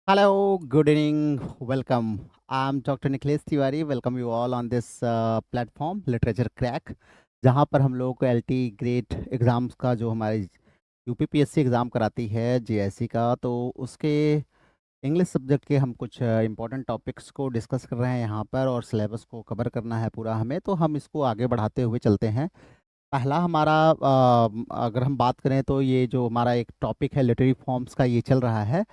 Hello, good evening, welcome. I'm Dr. Nikhilesh Tiwari. Welcome you all on this platform Literature Crack, जहाँ पर हम लोग को LT grade exams का जो हमारे यूपीपीएससी एग्ज़ाम कराती है जेएससी का, तो उसके इंग्लिश सब्जेक्ट के हम कुछ इंपॉर्टेंट टॉपिक्स को डिस्कस कर रहे हैं यहाँ पर, और सिलेबस को कवर करना है पूरा हमें, तो हम इसको आगे बढ़ाते हुए चलते हैं। पहला हमारा अगर हम बात करें तो ये जो हमारा एक टॉपिक है लिटरेरी फॉर्म्स का, ये चल रहा है।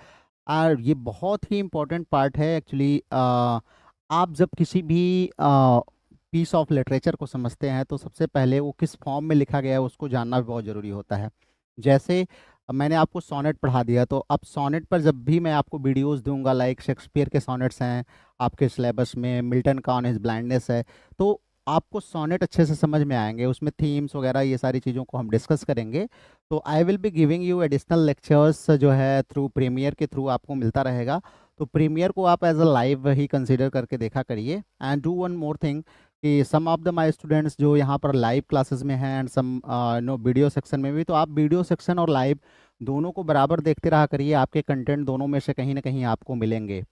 और ये बहुत ही इम्पोर्टेंट पार्ट है एक्चुअली। आप जब किसी भी पीस ऑफ लिटरेचर को समझते हैं तो सबसे पहले वो किस फॉर्म में लिखा गया है उसको जानना भी बहुत ज़रूरी होता है। जैसे मैंने आपको सोनेट पढ़ा दिया, तो अब सोनेट पर जब भी मैं आपको वीडियोस दूंगा, लाइक शेक्सपियर के सोनेट्स हैं आपके सिलेबस में, मिल्टन का ऑन हिज ब्लाइंडनेस है, तो आपको सोनेट अच्छे से समझ में आएंगे। उसमें थीम्स वगैरह ये सारी चीज़ों को हम डिस्कस करेंगे। तो I will be giving you additional lectures जो है थ्रू प्रीमियर के थ्रू आपको मिलता रहेगा। तो प्रीमियर को आप एज अ लाइव ही कंसीडर करके देखा करिए। And do one more thing कि some of the my students जो यहाँ पर लाइव क्लासेस में हैं and some no video section में भी, तो आप वीडियो सेक्शन और लाइव दोनों को बराबर देखते रहा करिए। आपके कंटेंट दोनों में से कहीं ना कहीं आपको मिलेंगे।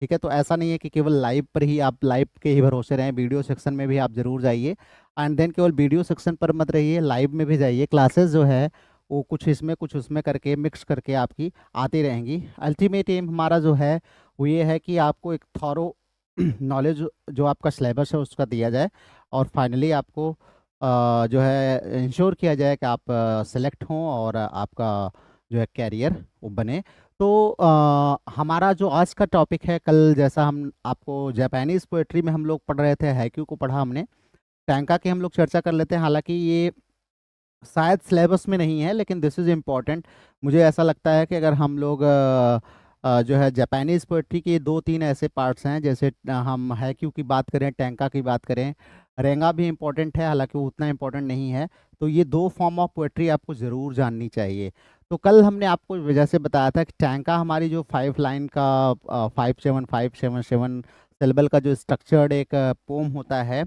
ठीक है, तो ऐसा नहीं है कि केवल लाइव पर ही आप लाइव के ही भरोसे रहें, वीडियो सेक्शन में भी आप जरूर जाइए। एंड देन केवल वीडियो सेक्शन पर मत रहिए, लाइव में भी जाइए। क्लासेस जो है वो कुछ इसमें कुछ उसमें करके मिक्स करके आपकी आती रहेंगी। अल्टीमेट एम हमारा जो है वो ये है कि आपको एक थॉरो नॉलेज जो आपका सिलेबस है उसका दिया जाए, और फाइनली आपको जो है इंश्योर किया जाए कि आप सेलेक्ट हों और आपका जो है कैरियर वो बने। तो हमारा जो आज का टॉपिक है, कल जैसा हम आपको जापानीज़ पोएट्री में हम लोग पढ़ रहे थे, हैक्यू को पढ़ा हमने, टैंका की हम लोग चर्चा कर लेते हैं। हालांकि ये शायद सिलेबस में नहीं है, लेकिन दिस इज़ इम्पॉर्टेंट। मुझे ऐसा लगता है कि अगर हम लोग जो है जापानीज़ पोएट्री के दो तीन ऐसे पार्ट्स हैं, जैसे हम हैक्यू की बात करें, टैंका की बात करें, रेंगा भी इम्पोर्टेंट है, हालांकि वो उतना इम्पोर्टेंट नहीं है। तो ये दो फॉर्म ऑफ पोएट्री आपको ज़रूर जाननी चाहिए। तो कल हमने आपको वजह से बताया था कि टैंका हमारी जो 5 लाइन का 5-7-5-7-7 सिलेबल का जो स्ट्रक्चर्ड एक पोम होता है।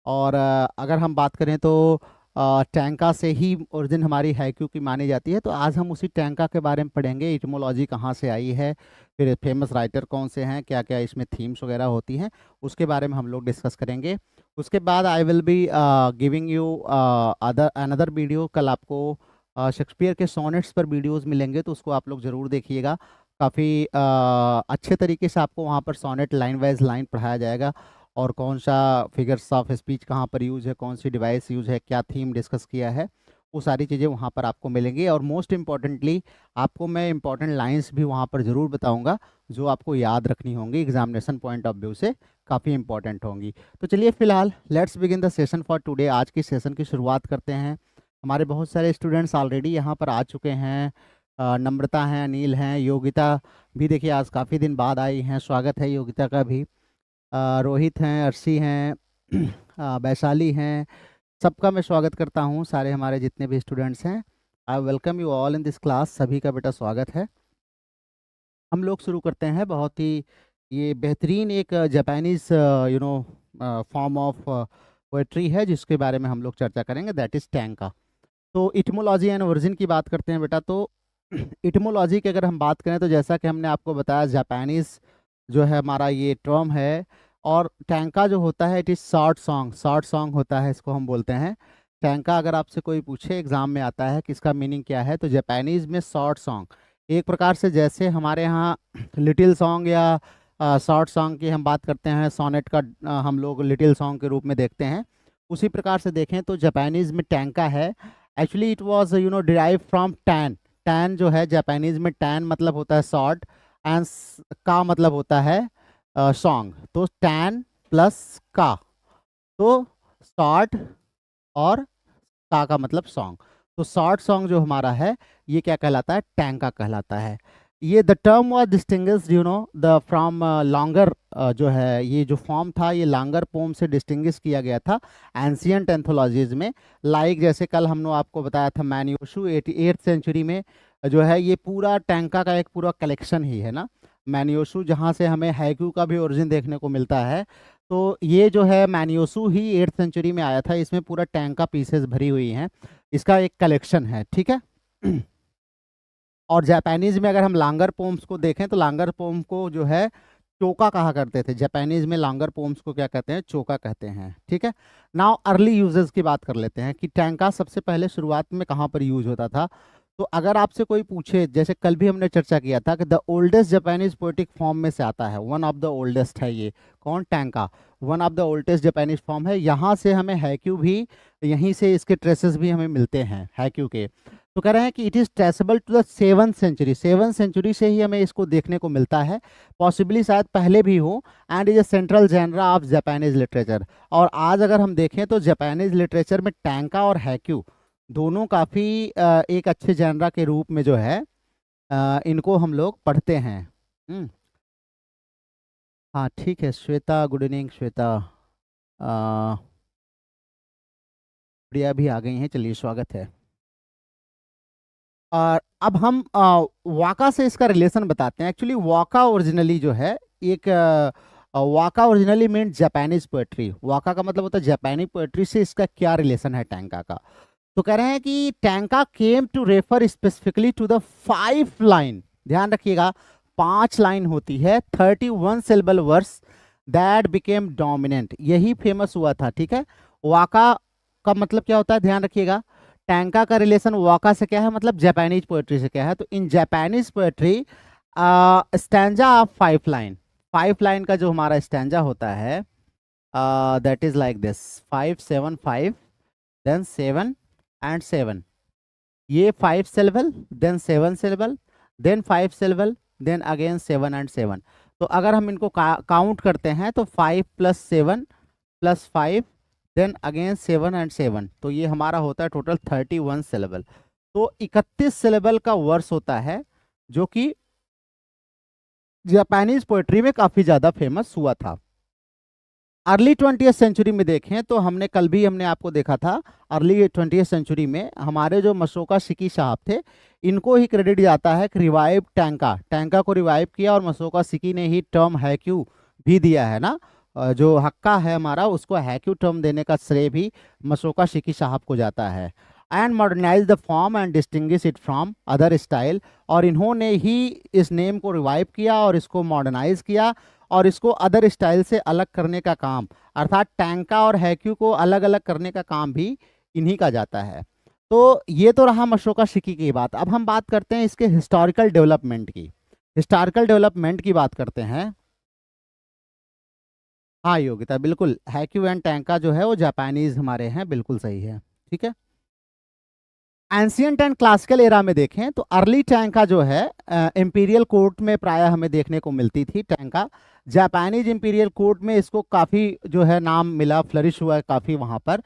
और अगर हम बात करें तो टैंका से ही ओरिजिन हमारी हैक्यू की मानी जाती है। तो आज हम उसी टैंका के बारे में पढ़ेंगे, इटमोलॉजी कहाँ से आई है, फिर फेमस राइटर कौन से हैं, क्या क्या इसमें थीम्स वगैरह होती हैं, उसके बारे में हम लोग डिस्कस करेंगे। उसके बाद I will be giving you other another video. कल आपको शेक्सपियर के सोनेट्स पर वीडियोस मिलेंगे, तो उसको आप लोग ज़रूर देखिएगा। काफ़ी अच्छे तरीके से आपको वहाँ पर सोनेट लाइन वाइज लाइन पढ़ाया जाएगा, और कौन सा फिगर्स ऑफ स्पीच कहाँ पर यूज़ है, कौन सी डिवाइस यूज़ है, क्या थीम डिस्कस किया है, वो सारी चीज़ें वहाँ पर आपको मिलेंगी। और मोस्ट इम्पॉर्टेंटली आपको मैं इंपॉर्टेंट लाइंस भी वहाँ पर ज़रूर बताऊँगा, जो आपको याद रखनी होंगी, एग्जामिनेशन पॉइंट ऑफ व्यू से काफ़ी इंपॉर्टेंट होंगी। तो चलिए फिलहाल let's begin the session for today. आज की सेशन की शुरुआत करते हैं। हमारे बहुत सारे स्टूडेंट्स ऑलरेडी यहाँ पर आ चुके हैं। नम्रता हैं, अनिल हैं, योगिता भी देखिए आज काफ़ी दिन बाद आई हैं, स्वागत है योगिता का भी। रोहित हैं, अर्शी हैं, वैशाली हैं, सबका मैं स्वागत करता हूँ। सारे हमारे जितने भी स्टूडेंट्स हैं, I welcome you all in this class. सभी का बेटा स्वागत है। हम लोग शुरू करते हैं। बहुत ही ये बेहतरीन एक जापानीज़ फॉर्म ऑफ पोएट्री है जिसके बारे में हम लोग चर्चा करेंगे, दैट इज़ टैंका। तो इटमोलॉजी एंड ओरिजिन की बात करते हैं बेटा। तो इटमोलॉजी की अगर हम बात करें तो जैसा कि हमने आपको बताया, जापानीज़ जो है हमारा ये टर्म है। और टैंका जो होता है इट इज़ शॉर्ट सॉन्ग होता है, इसको हम बोलते हैं टैंका। अगर आपसे कोई पूछे एग्जाम में आता है कि इसका मीनिंग क्या है, तो जापानीज़ में शॉर्ट सॉन्ग, एक प्रकार से जैसे हमारे यहाँ लिटिल सॉन्ग या शॉर्ट सॉन्ग की हम बात करते हैं, सोनेट का हम लोग लिटिल सॉन्ग के रूप में देखते हैं, उसी प्रकार से देखें तो जापानीज़ में टैंका है। Actually it was derive from tan. Tan जो है जापानीज़ में, टैन मतलब होता है शॉर्ट, एंड का मतलब होता है सॉन्ग। तो टैन प्लस का, तो शॉर्ट, और का मतलब सॉन्ग। तो शॉर्ट सॉन्ग जो हमारा है ये क्या कहलाता है, टैंका कहलाता है। ये the term was distinguished the from longer, जो है ये जो फॉर्म था ये लॉन्गर पोम से डिस्टिंग्विश किया गया था एंशियंट एंथोलॉजीज में। लाइक जैसे कल हमने आपको बताया था मैन्योशू 88th सेंचुरी में जो है, ये पूरा टैंका का एक पूरा कलेक्शन ही है ना मैन्योशू, जहाँ से हमें हैक्यू का भी ओरिजिन देखने को मिलता है। तो ये जो है मैन्योशू ही 8th सेंचुरी में आया था, इसमें पूरा टैंका पीसेस भरी हुई हैं, इसका एक कलेक्शन है। ठीक है। और जापानीज में अगर हम लांगर पोम्स को देखें तो लांगर पोम को जो है चोका कहा करते थे। जापानीज में लांगर पोम्स को क्या कहते हैं, चोका कहते हैं। ठीक है, नाउ अर्ली यूजेस की बात कर लेते हैं कि टैंका सबसे पहले शुरुआत में कहाँ पर यूज होता था। तो अगर आपसे कोई पूछे, जैसे कल भी हमने चर्चा किया था कि the oldest Japanese poetic form में से आता है, वन ऑफ द ओल्डेस्ट है ये कौन, tanka, one of the oldest Japanese form है। यहाँ से हमें हैक्यू भी, यहीं से इसके ट्रेसेस भी हमें मिलते हैं हैक्यू के। तो कह रहे हैं कि it is traceable to the 7th century, 7th century से ही हमें इसको देखने को मिलता है, पॉसिबली शायद पहले भी हो, and is a central genre of Japanese literature. और आज अगर हम देखें तो जापानीज लिटरेचर में टैंका और हैक्यू दोनों काफ़ी एक अच्छे जेनरा के रूप में जो है इनको हम लोग पढ़ते हैं। हाँ ठीक है श्वेता, गुड इवनिंग श्वेता, प्रिया भी आ गई हैं, चलिए स्वागत है। और अब हम वाका से इसका रिलेशन बताते हैं। एक्चुअली वाका ओरिजिनली जो है एक वाका ओरिजिनली मीन जापानीज पोएट्री। वाका का मतलब होता है जापानी पोएट्री से इसका क्या रिलेशन है टैंका का। तो कह रहे हैं कि tanka came to refer specifically to the 5 line, ध्यान रखिएगा 5 लाइन होती है, 31 syllable verse that became dominant, यही फेमस हुआ था। ठीक है, वाका का मतलब क्या होता है, ध्यान रखिएगा। टैंका का रिलेशन वाका से क्या है, मतलब जापानीज पोएट्री से क्या है। तो in Japanese poetry stanza of 5 line, 5 line का जो हमारा स्टैंजा होता है that is like this 5 7 5 then 7 and 7, ये 5 syllable then 7 syllable then 5 syllable then again 7 and 7। तो अगर हम इनको काउंट करते हैं तो 5 + 7 + 5 देन अगेन 7 एंड 7, तो ये हमारा होता है टोटल 31 सिलेबल। तो 31 सिलेबल का वर्स होता है जो कि जापानीज पोएट्री में काफी ज्यादा फेमस हुआ था। अर्ली 20th सेंचुरी में देखें तो हमने आपको देखा था, अर्ली 20th सेंचुरी में हमारे जो मसोका शिकी साहब थे, इनको ही क्रेडिट जाता है कि रिवाइव टैंका को रिवाइव किया, और मसोका शिकी ने ही टर्म हैक्यू भी दिया है ना। जो हक्का है हमारा, उसको हैक्यू टर्म देने का श्रेय भी मसोका शिकी साहब को जाता है। And modernise the form and distinguish it from other style, और इन्होंने ही इस नेम को रिवाइव किया और इसको मॉडर्नाइज किया और इसको अदर स्टाइल से अलग करने का काम, अर्थात टैंका और हैक्यू को अलग अलग करने का काम भी इन्हीं का जाता है। तो ये तो रहा मसोका शिकी की बात। अब हम बात करते हैं इसके हिस्टोरिकल डेवलपमेंट की। हिस्टोरिकल डेवलपमेंट की बात करते हैं। हाँ योगिता, बिल्कुल हैक्यू एंड टैंका जो है वो जापानीज हमारे हैं, बिल्कुल सही है। ठीक है, एंशियंट एंड क्लासिकल एरा में देखें तो अर्ली टैंका जो है इंपीरियल कोर्ट में प्राय हमें देखने को मिलती थी। टैंका जापानीज इंपीरियल कोर्ट में इसको काफ़ी जो है नाम मिला, फ्लरिश हुआ है काफ़ी वहाँ पर।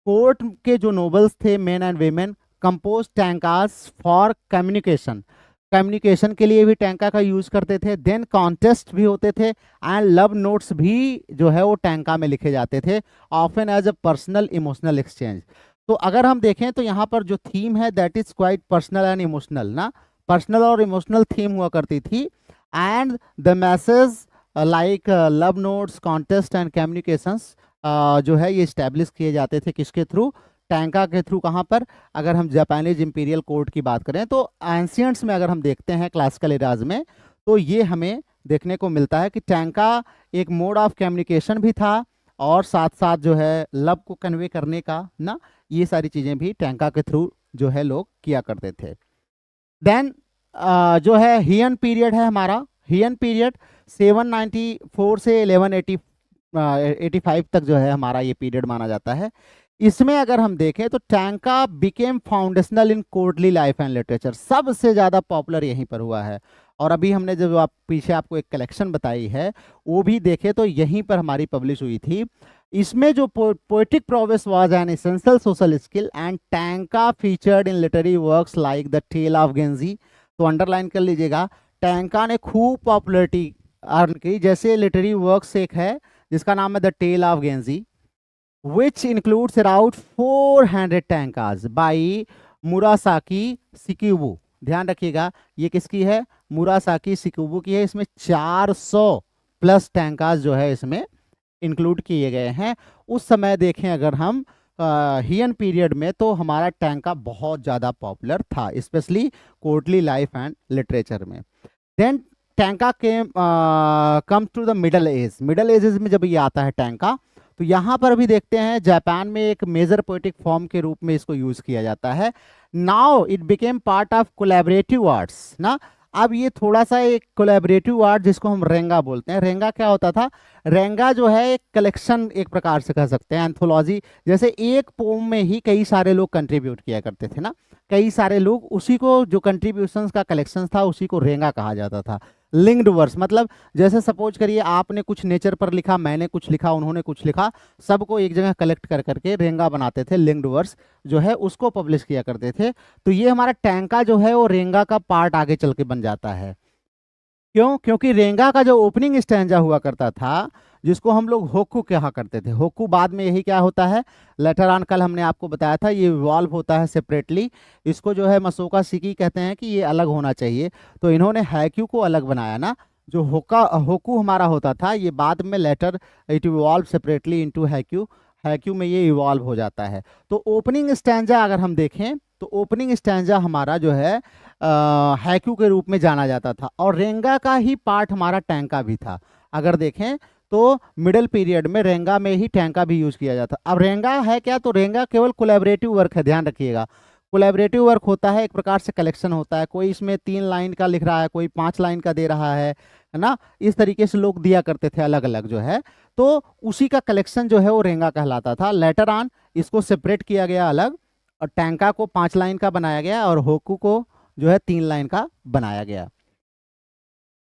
कोर्ट के जो नोबल्स थे, men and women, compose tankas for communication, communication के लिए भी टैंका का यूज करते थे। देन कॉन्टेस्ट भी होते थे एंड लव नोट्स भी जो है वो टैंका में लिखे जाते थे, often as a personal emotional exchange. तो अगर हम देखें तो यहाँ पर जो थीम है that is quite personal and emotional ना, पर्सनल और इमोशनल थीम हुआ करती थी। And the message like love notes, contest and communications जो है ये इस्टेब्लिश किए जाते थे किसके थ्रू, टैंका के थ्रू। कहाँ पर, अगर हम जापानीज इंपीरियल कोर्ट की बात करें तो एंशियंट्स में अगर हम देखते हैं क्लासिकल एराज में, तो ये हमें देखने को मिलता है कि टैंका एक मोड ऑफ कम्युनिकेशन भी था, और साथ साथ जो है लव को कन्वे करने का ना, ये सारी चीज़ें भी टैंका के थ्रू जो है लोग किया करते थे। देन जो है हियन पीरियड है हमारा, हियन पीरियड 794 से 1185 तक जो है हमारा ये पीरियड माना जाता है। इसमें अगर हम देखें तो tanka became foundational in courtly life and literature, सबसे ज़्यादा पॉपुलर यहीं पर हुआ है। और अभी हमने जब आप पीछे आपको एक कलेक्शन बताई है वो भी देखे तो यहीं पर हमारी पब्लिश हुई थी। इसमें जो poetic prowess was an essential social skill and tanka featured in literary works like the tale of Genji. तो अंडरलाइन कर लीजिएगा, टैंका ने खूब पॉपुलरिटी अर्न की। जैसे लिटरेरी वर्क्स एक है जिसका नाम है the tale of Genji, which includes around 400 tankas by Murasaki Shikibu. ध्यान रखिएगा ये किसकी है, मुरासाकी शिकिबु की है। इसमें 400+ टैंकास जो है इसमें इंक्लूड किए गए हैं। उस समय देखें अगर हम हियन पीरियड में तो हमारा टैंका बहुत ज़्यादा पॉपुलर था, specially courtly life and literature में। देन टैंका के comes to the middle age. Middle ages में जब ये आता है टैंका, तो यहाँ पर भी देखते हैं जापान में एक मेजर पोएटिक फॉर्म के रूप में इसको यूज़ किया जाता है। Now it became part of collaborative arts ना। अब ये थोड़ा सा एक कोलैबोरेटिव आर्ट जिसको हम रेंगा बोलते हैं। रेंगा क्या होता था? रेंगा जो है एक कलेक्शन, एक प्रकार से कह सकते हैं एंथोलॉजी। जैसे एक पोम में ही कई सारे लोग कंट्रीब्यूट किया करते थे ना, कई सारे लोग, उसी को जो कंट्रीब्यूशंस का कलेक्शन था उसी को रेंगा कहा जाता था। लिंक्ड वर्स मतलब जैसे सपोज करिए आपने कुछ नेचर पर लिखा, मैंने कुछ लिखा, उन्होंने कुछ लिखा, सबको एक जगह कलेक्ट कर करके रेंगा बनाते थे। लिंक्ड वर्स जो है उसको पब्लिश किया करते थे। तो ये हमारा टैंका जो है वो रेंगा का पार्ट आगे चल के बन जाता है। क्यों? क्योंकि रेंगा का जो ओपनिंग स्टैंजा हुआ करता था, जिसको हम लोग होकू कहा करते थे, होकू बाद में यही क्या होता है, लेटर ऑन, कल हमने आपको बताया था, ये इवॉल्व होता है सेपरेटली। इसको जो है मसोका शिकी कहते हैं कि ये अलग होना चाहिए, तो इन्होंने हैक्यू को अलग बनाया ना। जो होकू हमारा होता था, ये बाद में later it evolve separately into haiku. Haiku में ये इवॉल्व हो जाता है। तो ओपनिंग स्टैंजा अगर हम देखें तो ओपनिंग स्टैंजा हमारा जो है हैक्यू के रूप में जाना जाता था, और रेंगा का ही पार्ट हमारा टैंका भी था। अगर देखें तो मिडिल पीरियड में रेंगा में ही टैंका भी यूज किया जाता। अब रेंगा है क्या? तो रेंगा केवल कोलैबोरेटिव वर्क है, ध्यान रखिएगा। कोलैबोरेटिव वर्क होता है, एक प्रकार से कलेक्शन होता है। कोई इसमें 3 लाइन का लिख रहा है, कोई 5 लाइन का दे रहा है ना। इस तरीके से लोग दिया करते थे अलग अलग जो है, तो उसी का कलेक्शन जो है वो रेंगा कहलाता था। लेटर ऑन इसको सेपरेट किया गया अलग, और टैंका को 5 लाइन का बनाया गया, और होकू को जो है 3 लाइन का बनाया गया।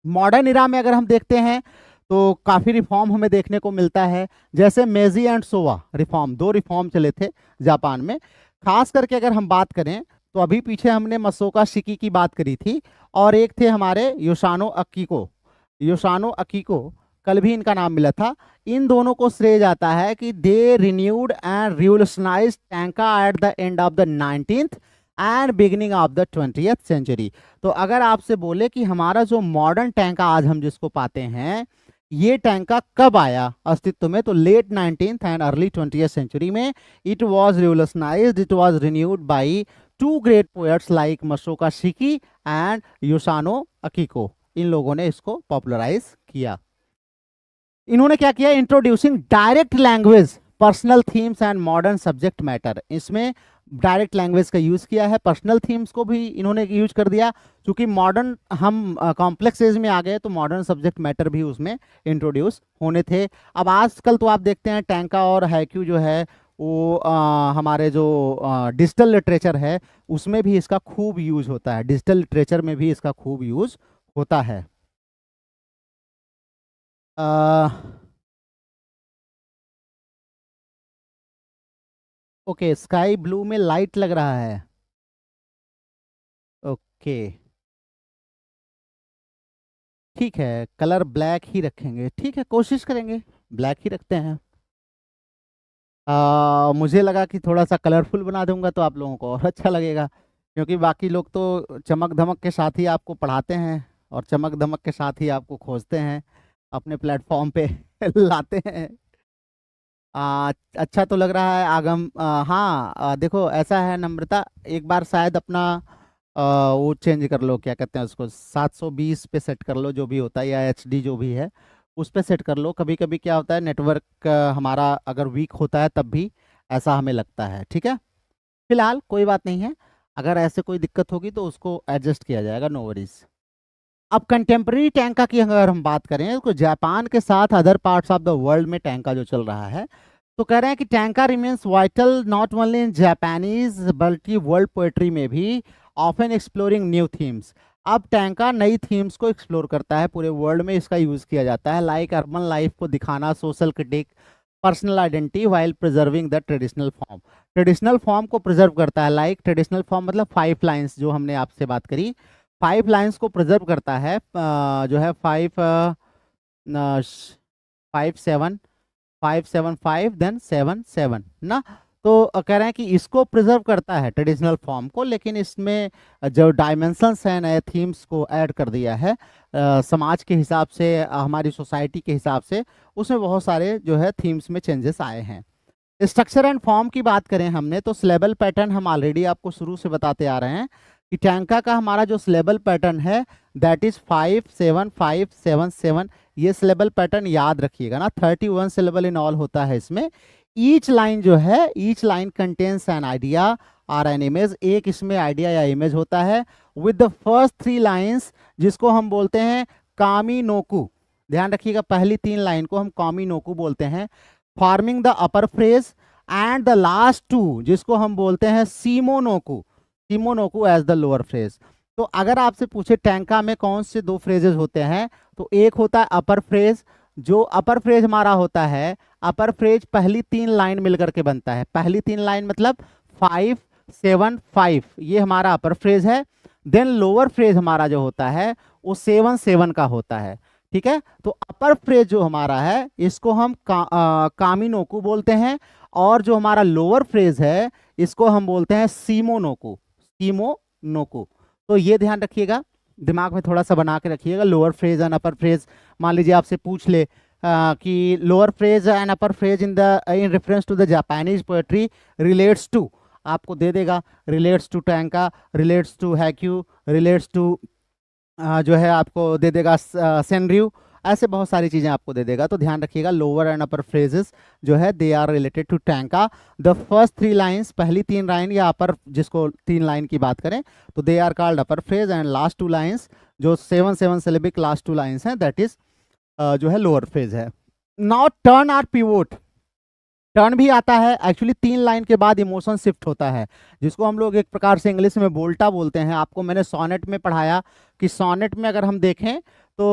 मॉडर्न इरा में अगर हम देखते हैं तो काफ़ी रिफॉर्म हमें देखने को मिलता है। जैसे मेजी एंड सोवा रिफॉर्म, 2 रिफॉर्म चले थे जापान में। खास करके अगर हम बात करें तो अभी पीछे हमने मसोका शिकी की बात करी थी, और एक थे हमारे योशानो अकीको। योशानो अकीको, कल भी इनका नाम मिला था। इन दोनों को श्रेय जाता है कि they renewed and revolutionized tanka at the end of the 19th and beginning of the 20th century. तो अगर आपसे बोले कि हमारा जो मॉडर्न टैंका आज हम जिसको पाते हैं, ये टैंका कब आया अस्तित्व में, तो late 19th and early 20th century में it was revolutionized, it was renewed by 2 great poets like Masaoka Shiki and Yosano Akiko. इन लोगों ने इसको पॉपुलराइज किया। इन्होंने क्या किया? Introducing direct language, personal themes and modern subject matter. इसमें डायरेक्ट लैंग्वेज का यूज किया है, पर्सनल थीम्स को भी इन्होंने यूज कर दिया। क्योंकि मॉडर्न हम कॉम्प्लेक्स एज में आ गए, तो मॉडर्न सब्जेक्ट मैटर भी उसमें इंट्रोड्यूस होने थे। अब आजकल तो आप देखते हैं टैंका और हैक्यू जो है वो हमारे जो डिजिटल लिटरेचर है उसमें भी इसका खूब यूज होता है। डिजिटल लिटरेचर में भी इसका खूब यूज होता है। ओके, स्काई ब्लू में लाइट लग रहा है। ओके, ठीक है, कलर ब्लैक ही रखेंगे। ठीक है, कोशिश करेंगे ब्लैक ही रखते हैं। मुझे लगा कि थोड़ा सा कलरफुल बना दूंगा तो आप लोगों को और अच्छा लगेगा, क्योंकि बाकी लोग तो चमक धमक के साथ ही आपको पढ़ाते हैं और चमक धमक के साथ ही आपको खोजते हैं, अपने प्लेटफॉर्म पे लाते हैं। अच्छा तो लग रहा है आगम। हाँ, देखो ऐसा है नम्रता, एक बार शायद अपना वो चेंज कर लो, क्या कहते हैं उसको, 720 पे सेट कर लो जो भी होता है, या एचडी जो भी है उस पे सेट कर लो। कभी कभी क्या होता है, नेटवर्क हमारा अगर वीक होता है तब भी ऐसा हमें लगता है। ठीक है, फिलहाल कोई बात नहीं है, अगर ऐसे कोई दिक्कत होगी तो उसको एडजस्ट किया जाएगा, नो वरीज। अब कंटेम्प्रेरी टैंका की अगर हम बात करें तो जापान के साथ other parts of the world में टैंका जो चल रहा है, तो कह रहे हैं कि tanka remains vital not only in Japanese बल्कि वर्ल्ड पोएट्री में भी, ऑफन एक्सप्लोरिंग न्यू थीम्स। अब टैंका नई थीम्स को एक्सप्लोर करता है, पूरे वर्ल्ड में इसका यूज़ किया जाता है। लाइक अर्बन लाइफ को दिखाना, social critic, personal identity while preserving the traditional form. Traditional form को प्रिजर्व करता है। लाइक ट्रेडिशनल फॉर्म मतलब 5 लाइन्स जो हमने आपसे बात करी, 5 लाइन्स को प्रिजर्व करता है। जो है 5 7 5 देन 7 7 ना। तो कह रहे हैं कि इसको प्रिजर्व करता है ट्रेडिशनल फॉर्म को, लेकिन इसमें जो डायमेंशंस हैं, नए थीम्स को ऐड कर दिया है समाज के हिसाब से, हमारी सोसाइटी के हिसाब से, उसमें बहुत सारे जो है थीम्स में चेंजेस आए हैं। स्ट्रक्चर एंड फॉर्म की बात करें हमने तो सिलेबल पैटर्न हम ऑलरेडी आपको शुरू से बताते आ रहे हैं कि टैंका का हमारा जो सिलेबल पैटर्न है दैट इज 5 7 5 7 7। ये सिलेबल पैटर्न याद रखिएगा ना, 31 सिलेबल इन ऑल होता है इसमें। ईच लाइन जो है, each line contains an idea और एन इमेज, एक इसमें आइडिया या इमेज होता है विद द फर्स्ट 3 लाइन्स जिसको हम बोलते हैं कामी नोकू। ध्यान रखिएगा, पहली 3 लाइन को हम कामी नोकू बोलते हैं, forming the upper phrase and the last 2 जिसको हम बोलते हैं सीमोनोकू, सीमोनोकू एज द लोअर फ्रेज। तो अगर आपसे पूछे टैंका में कौन से 2 फ्रेजेस होते हैं तो एक होता है अपर फ्रेज। जो अपर फ्रेज हमारा होता है, अपर फ्रेज पहली 3 लाइन मिलकर के बनता है। पहली 3 लाइन मतलब 5 7 5, ये हमारा अपर फ्रेज है। देन लोअर फ्रेज हमारा जो होता है वो 7 7 का होता है। ठीक है, तो अपर फ्रेज जो हमारा है इसको हम कामिनोकू बोलते हैं, और जो हमारा लोअर फ्रेज है इसको हम बोलते हैं सीमोनोकू, सीमोनोकू। तो ये ध्यान रखिएगा, दिमाग में थोड़ा सा बना के रखिएगा। Lower phrase and upper phrase, मान लीजिए आपसे पूछ ले कि lower phrase and upper phrase in reference to the Japanese poetry relates to, आपको दे देगा relates to tanka, relates to haiku, relates to जो है आपको दे देगा सेनरियो, ऐसे बहुत सारी चीज़ें आपको दे देगा। तो ध्यान रखिएगा, लोअर एंड अपर फ्रेजेस जो है they are related to tanka. The first 3 lines, पहली 3 लाइन या अपर, जिसको 3 लाइन की बात करें तो they are called upper phrase, and last 2 lines जो 7 7 सिलेबिक लास्ट 2 लाइन्स हैं दैट इज जो है लोअर फ्रेज है। Now turn or pivot, turn भी आता है एक्चुअली 3 लाइन के बाद इमोशन शिफ्ट होता है, जिसको हम लोग एक प्रकार से इंग्लिश में बोल्टा बोलते हैं। आपको मैंने सोनेट में पढ़ाया कि सोनेट में अगर हम देखें तो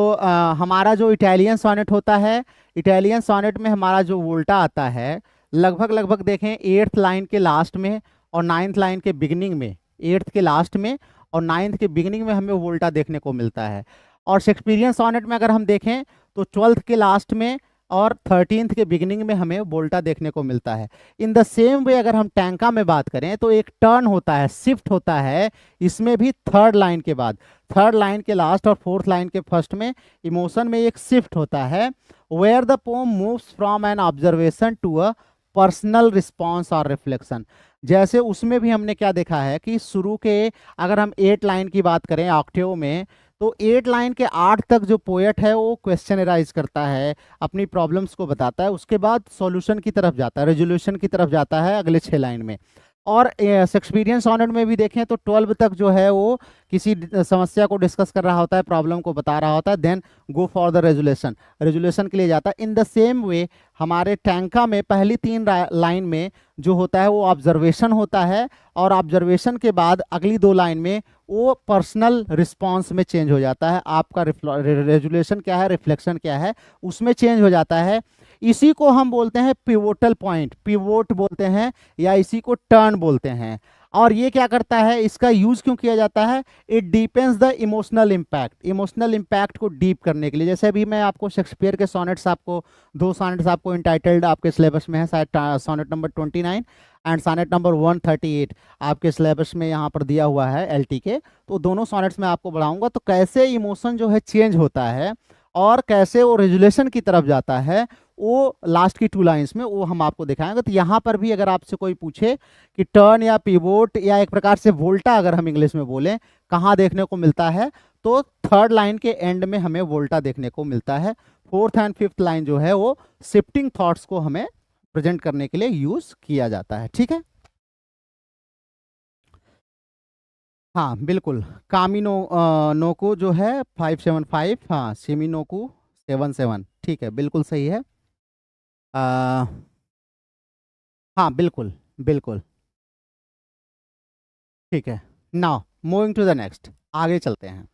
हमारा जो इटालियन सोनेट होता है, इटालियन सोनेट में हमारा जो वोल्टा आता है लगभग देखें 8th लाइन के लास्ट में और 9th लाइन के बिगिनिंग में, 8th के लास्ट में और 9th के बिगिनिंग में हमें वोल्टा देखने को मिलता है। और शेक्सपियरियन सोनेट में अगर हम देखें तो 12th के लास्ट में और 13th के बिगिनिंग में हमें वोल्टा देखने को मिलता है। इन द सेम वे अगर हम टैंका में बात करें तो एक टर्न होता है, शिफ्ट होता है, इसमें भी 3rd लाइन के बाद, 3rd लाइन के लास्ट और 4th लाइन के फर्स्ट में इमोशन में एक शिफ्ट होता है, where the poem moves from an observation to a personal response और रिफ्लेक्शन। जैसे उसमें भी हमने क्या देखा है कि शुरू के अगर हम 8 लाइन की बात करें ऑक्टेव में तो 8 लाइन के 8 तक जो पोएट है वो क्वेश्चन एराइज करता है, अपनी प्रॉब्लम्स को बताता है, उसके बाद सॉल्यूशन की तरफ जाता है, रेजोल्यूशन की तरफ जाता है अगले 6 लाइन में। और शेक्सपियरियन सोनेट में भी देखें तो 12 तक जो है वो किसी समस्या को डिस्कस कर रहा होता है, प्रॉब्लम को बता रहा होता है, then go for the resolution, resolution के लिए जाता है। इन द सेम वे हमारे टैंका में पहली 3 लाइन में जो होता है वो ऑब्जर्वेशन होता है, और ऑब्जर्वेशन के बाद अगली 2 लाइन में वो पर्सनल रिस्पॉन्स में चेंज हो जाता है। आपका रेजोल्यूशन क्या है, रिफ्लेक्शन क्या है, उसमें चेंज हो जाता है। इसी को हम बोलते हैं पिवोटल पॉइंट, पिवोट बोलते हैं या इसी को टर्न बोलते हैं। और ये क्या करता है, इसका यूज क्यों किया जाता है, it deepens the emotional impact, emotional impact को डीप करने के लिए। जैसे अभी मैं आपको शेक्सपियर के सोनेट्स, आपको 2 सोनेट्स आपको इंटाइटल्ड आपके सिलेबस में है, शायद sonnet number 29 and sonnet number 138 आपके सिलेबस में यहाँ पर दिया हुआ है एलटी के। तो दोनों सोनेट्स में आपको बढ़ाऊंगा तो कैसे इमोशन जो है चेंज होता है और कैसे वो रेजुलेशन की तरफ जाता है, वो लास्ट की 2 लाइंस में वो हम आपको दिखाएंगे। तो यहाँ पर भी अगर आपसे कोई पूछे कि टर्न या पिवोट या एक प्रकार से वोल्टा अगर हम इंग्लिश में बोलें कहाँ देखने को मिलता है, तो 3rd लाइन के एंड में हमें वोल्टा देखने को मिलता है। 4th एंड 5th लाइन जो है वो शिफ्टिंग थॉट्स को हमें प्रेजेंट करने के लिए यूज किया जाता है। ठीक है, हाँ बिल्कुल, कामिनो नोको जो है 575, हाँ सिमिनोकू 77, ठीक है बिल्कुल सही है। हाँ बिल्कुल बिल्कुल ठीक है। Now moving to the next, आगे चलते हैं।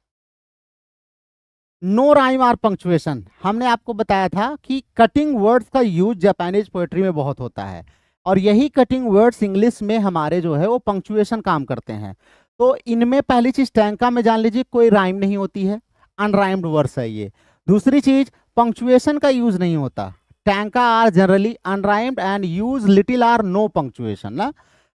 नो राइम आर पंक्चुएशन, हमने आपको बताया था कि कटिंग वर्ड्स का यूज जापानीज पोएट्री में बहुत होता है, और यही कटिंग वर्ड्स इंग्लिश में हमारे जो है वो पंक्चुएशन काम करते हैं। तो इनमें पहली चीज टैंका में जान लीजिए कोई राइम नहीं होती है, अनराइम्ड वर्ड्स है ये। दूसरी चीज पंक्चुएशन का यूज नहीं होता, tanka are generally unrhymed and use little or no punctuation ना,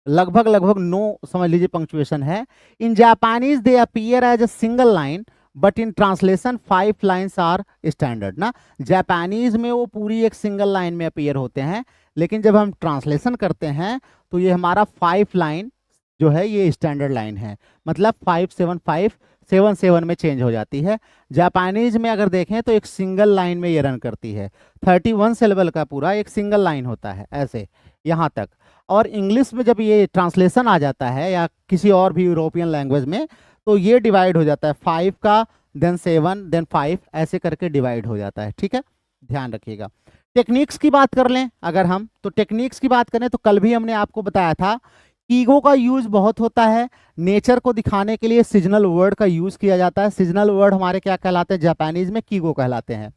लगभग नो समझ लीजिए पंक्चुएशन है। In Japanese they appear as a single line but in translation 5 lines are standard ना, जापानीज में वो पूरी एक सिंगल लाइन में अपीयर होते हैं, लेकिन जब हम ट्रांसलेशन करते हैं तो ये हमारा 5 लाइन जो है ये स्टैंडर्ड लाइन है, मतलब 57577 में चेंज हो जाती है। जापानीज में अगर देखें तो एक सिंगल लाइन में ये रन करती है, 31 सिलेबल का पूरा एक सिंगल लाइन होता है ऐसे यहाँ तक। और इंग्लिश में जब ये ट्रांसलेशन आ जाता है या किसी और भी यूरोपियन लैंग्वेज में तो ये डिवाइड हो जाता है, 5 का देन 7 देन 5 ऐसे करके डिवाइड हो जाता है। ठीक है, ध्यान रखिएगा। टेक्निक्स की बात कर लें अगर हम, तो टेक्निक्स की बात करें तो कल भी हमने आपको बताया था कीगो का यूज बहुत होता है, नेचर को दिखाने के लिए सीजनल वर्ड का यूज किया जाता है। सीजनल वर्ड हमारे क्या कहलाते हैं, जापानीज में कीगो कहलाते हैं।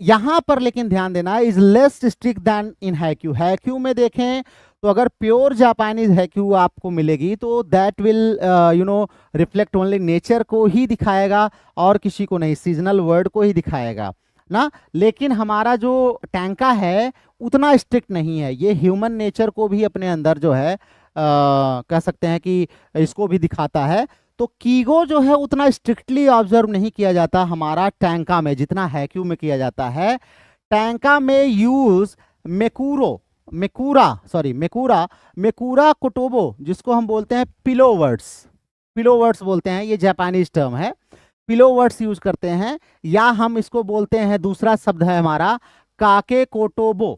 यहां पर लेकिन ध्यान देना, is less strict then in haiku. Haiku में देखें तो अगर प्योर जापानीज हैक्यू आपको मिलेगी तो that will reflect only nature को ही दिखाएगा और किसी को नहीं, सीजनल वर्ड को ही दिखाएगा ना। लेकिन हमारा जो टैंका है उतना स्ट्रिक्ट नहीं है, ये ह्यूमन नेचर को भी अपने अंदर जो है कह सकते हैं कि इसको भी दिखाता है। तो कीगो जो है उतना स्ट्रिक्टली ऑब्जर्व नहीं किया जाता हमारा टैंका में जितना हैक्यू में किया जाता है। टैंका में यूज मेकुरा कोटोबो, जिसको हम बोलते हैं पिलो वर्ड्स बोलते हैं, ये जापानीज टर्म है। पिलो वर्ड्स यूज करते हैं, या हम इसको बोलते हैं, दूसरा शब्द है हमारा काके कोटोबा।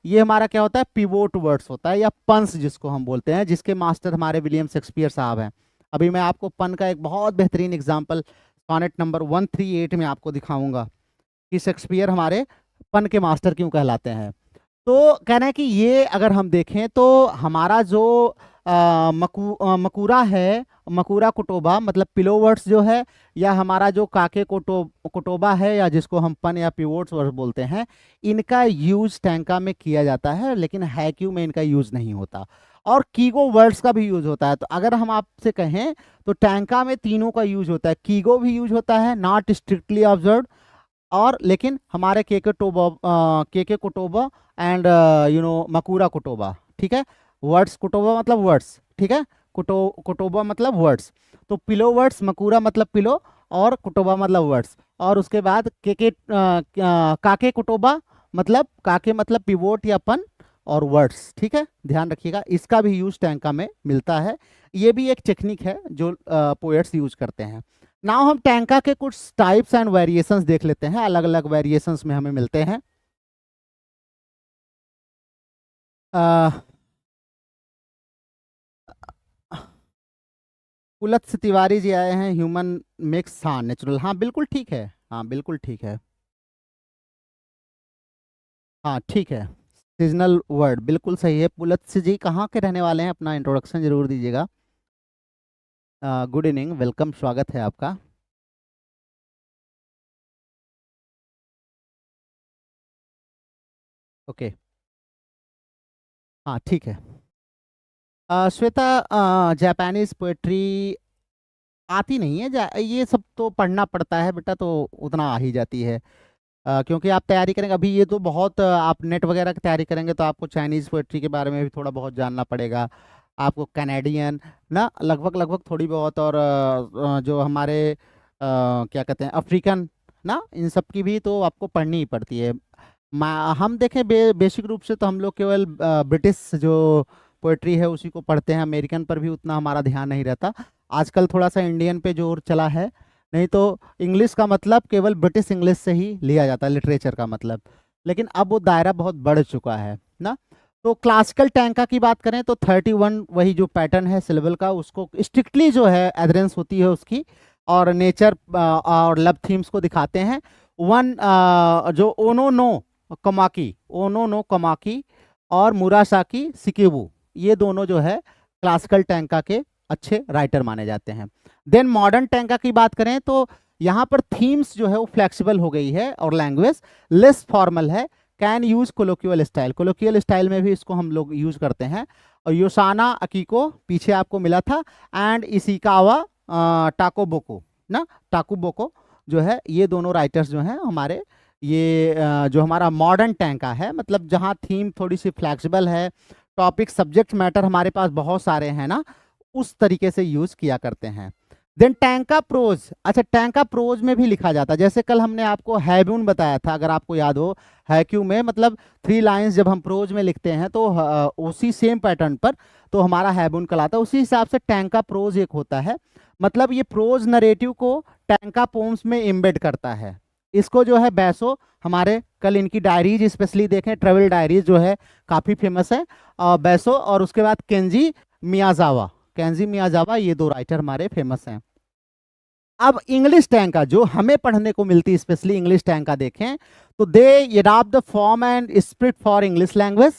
ये हमारा क्या होता है, पिवोट वर्ड्स होता है या पंस जिसको हम बोलते हैं, जिसके मास्टर हमारे विलियम शेक्सपियर साहब हैं। अभी मैं आपको पन का एक बहुत बेहतरीन एग्जांपल सोनेट नंबर 138 में आपको दिखाऊंगा कि शेक्सपियर हमारे पन के मास्टर क्यों कहलाते हैं। तो कहना है कि ये अगर हम देखें तो हमारा जो मकूरा है, मकूरा कोटोबा मतलब पिलो वर्ड्स जो है, या हमारा जो काके कोटोबा है या जिसको हम पन या पिवोट्स वर्ड बोलते हैं, इनका यूज टैंका में किया जाता है, लेकिन हैक्यू में इनका यूज नहीं होता। और कीगो वर्ड्स का भी यूज होता है। तो अगर हम आपसे कहें तो टैंका में तीनों का यूज होता है, कीगो भी यूज होता है, नॉट स्ट्रिक्टली ऑब्जर्व, और लेकिन हमारे केके कोटोबा एंड मकूरा कोटोबा। ठीक है, वर्ड्स कोटोबा मतलब वर्ड्स, ठीक है, कोटोबा मतलब वर्ड्स। तो पिलो वर्ड्स, मकूरा मतलब पिलो और कोटोबा मतलब वर्ड्स। और उसके बाद काके कोटोबा मतलब काके मतलब पिवोट या पन और वर्ड्स। ठीक है, ध्यान रखिएगा, इसका भी यूज टैंका में मिलता है। ये भी एक टेक्निक है जो पोएट्स यूज करते हैं। नाउ हम टैंका के कुछ टाइप्स एंड वेरिएशंस देख लेते हैं, अलग अलग वेरिएशंस में हमें मिलते हैं। पुलत्स तिवारी जी आए हैं, ह्यूमन मिक्स, हाँ नेचुरल, हाँ बिल्कुल ठीक है, हाँ बिल्कुल ठीक है, हाँ ठीक है। सीजनल वर्ड बिल्कुल सही है। पुलत्स जी कहाँ के रहने वाले हैं, अपना इंट्रोडक्शन जरूर दीजिएगा। गुड इवनिंग, वेलकम, स्वागत है आपका। ओके, हाँ ठीक है। श्वेता, जापानीज पोएट्री आती नहीं है, ये सब तो पढ़ना पड़ता है बेटा, तो उतना आ ही जाती है। क्योंकि आप तैयारी करेंगे अभी, ये तो बहुत आप नेट वगैरह की तैयारी करेंगे तो आपको चाइनीज़ पोएट्री के बारे में भी थोड़ा बहुत जानना पड़ेगा, आपको कैनेडियन ना लगभग लगभग थोड़ी बहुत, और जो हमारे क्या कहते हैं अफ्रीकन ना, इन सब की भी तो आपको पढ़नी ही पड़ती है। हम देखें बेसिक रूप से तो हम लोग केवल ब्रिटिश जो पोएट्री है उसी को पढ़ते हैं, अमेरिकन पर भी उतना हमारा ध्यान नहीं रहता। आजकल थोड़ा सा इंडियन पे जोर चला है, नहीं तो इंग्लिश का मतलब केवल ब्रिटिश इंग्लिश से ही लिया जाता है, लिटरेचर का मतलब। लेकिन अब वो दायरा बहुत बढ़ चुका है ना। तो क्लासिकल टैंका की बात करें तो 31 वही जो पैटर्न है सिलेबल का, उसको स्ट्रिक्टली जो है एडरेंस होती है उसकी, और नेचर और लव थीम्स को दिखाते हैं। वन जो ओनो नो कमाकी और मुरासाकी सिकेबू, ये दोनों जो है क्लासिकल टैंका के अच्छे राइटर माने जाते हैं। देन मॉडर्न टैंका की बात करें तो यहाँ पर थीम्स जो है वो फ्लेक्सिबल हो गई है और लैंग्वेज लेस फॉर्मल है, कैन यूज कोलोक्यूअल स्टाइल में भी इसको हम लोग यूज करते हैं। और योसाना अकीको पीछे आपको मिला था, एंड इशिकावा टाकोबोको ना, टाकुबोको जो है, ये दोनों राइटर्स जो हैं हमारे, ये जो हमारा मॉडर्न टैंका है, मतलब जहाँ थीम थोड़ी सी फ्लेक्सिबल है, टॉपिक सब्जेक्ट मैटर हमारे पास बहुत सारे हैं ना, उस तरीके से यूज किया करते हैं। देन टैंका प्रोज, अच्छा टैंका प्रोज में भी लिखा जाता है, जैसे कल हमने आपको हैब्यून बताया था, अगर आपको याद हो, हैक्यू में मतलब 3 लाइंस जब हम प्रोज में लिखते हैं तो उसी सेम पैटर्न पर तो हमारा हैब्यून कहलाता है, उसी हिसाब से टैंका प्रोज एक होता है, मतलब ये प्रोज नरेटिव को टैंका पोम्स में इम्बेड करता है। इसको जो है बैसो, हमारे कल इनकी डायरीज स्पेशली देखें, ट्रेवल डायरीज जो है काफ़ी फेमस है, बैसो और उसके बाद केंजी मियाजावा, केंजी मियाजावा, ये 2 राइटर हमारे फेमस हैं। अब इंग्लिश टैंका जो हमें पढ़ने को मिलती है, स्पेशली इंग्लिश टैंका देखें तो they adopt the form and spirit for English language,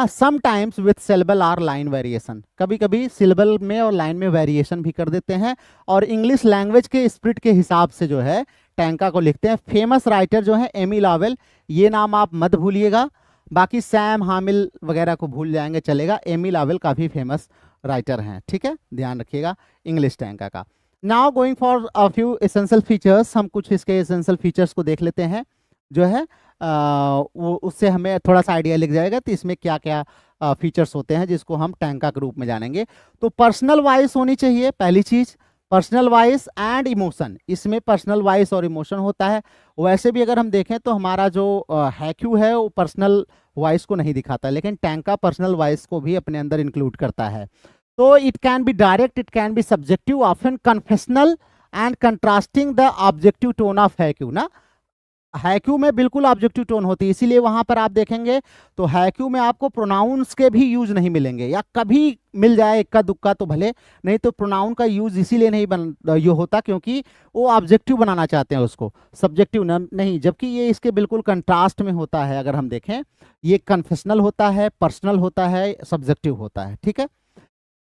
sometimes with syllable or line variation, कभी कभी सिलेबल में और लाइन में वेरिएशन भी कर देते हैं, और इंग्लिश लैंग्वेज के स्पिरिट के हिसाब से जो है टैंका को लिखते हैं। फेमस राइटर जो है एमी लावेल, ये नाम आप मत भूलिएगा, बाकी सैम हामिल वगैरह को भूल जाएंगे चलेगा, एमी लावेल काफ़ी फेमस राइटर हैं, ठीक है, ध्यान रखिएगा इंग्लिश टैंका का। Now going for a few essential features, हम कुछ इसके एसेंशियल फीचर्स को देख लेते हैं, जो है वो उससे हमें थोड़ा सा आइडिया लग जाएगा तो इसमें क्या क्या फीचर्स होते हैं जिसको हम टैंका के रूप में जानेंगे। तो पर्सनल वॉइस होनी चाहिए, पहली चीज पर्सनल वॉइस एंड इमोशन, इसमें पर्सनल वॉइस और इमोशन होता है। वैसे भी अगर हम देखें तो हमारा जो हैक्यू है वो पर्सनल वॉइस को नहीं दिखाता, लेकिन टैंका पर्सनल वॉइस को भी अपने अंदर इंक्लूड करता है। तो it can be direct, it can be subjective, often confessional and contrasting the objective tone of haiku ना, हैक्यू में बिल्कुल ऑब्जेक्टिव टोन होती है, इसीलिए वहां पर आप देखेंगे तो हैक्यू में आपको प्रोनाउंस के भी यूज नहीं मिलेंगे, या कभी मिल जाए इक्का दुक्का तो भले, नहीं तो प्रोनाउन का यूज इसीलिए नहीं ये होता क्योंकि वो ऑब्जेक्टिव बनाना चाहते हैं उसको, सब्जेक्टिव नहीं, जबकि ये इसके बिल्कुल कंट्रास्ट में होता है। अगर हम देखें ये कन्फेशनल होता है, पर्सनल होता है, सब्जेक्टिव होता है, ठीक है।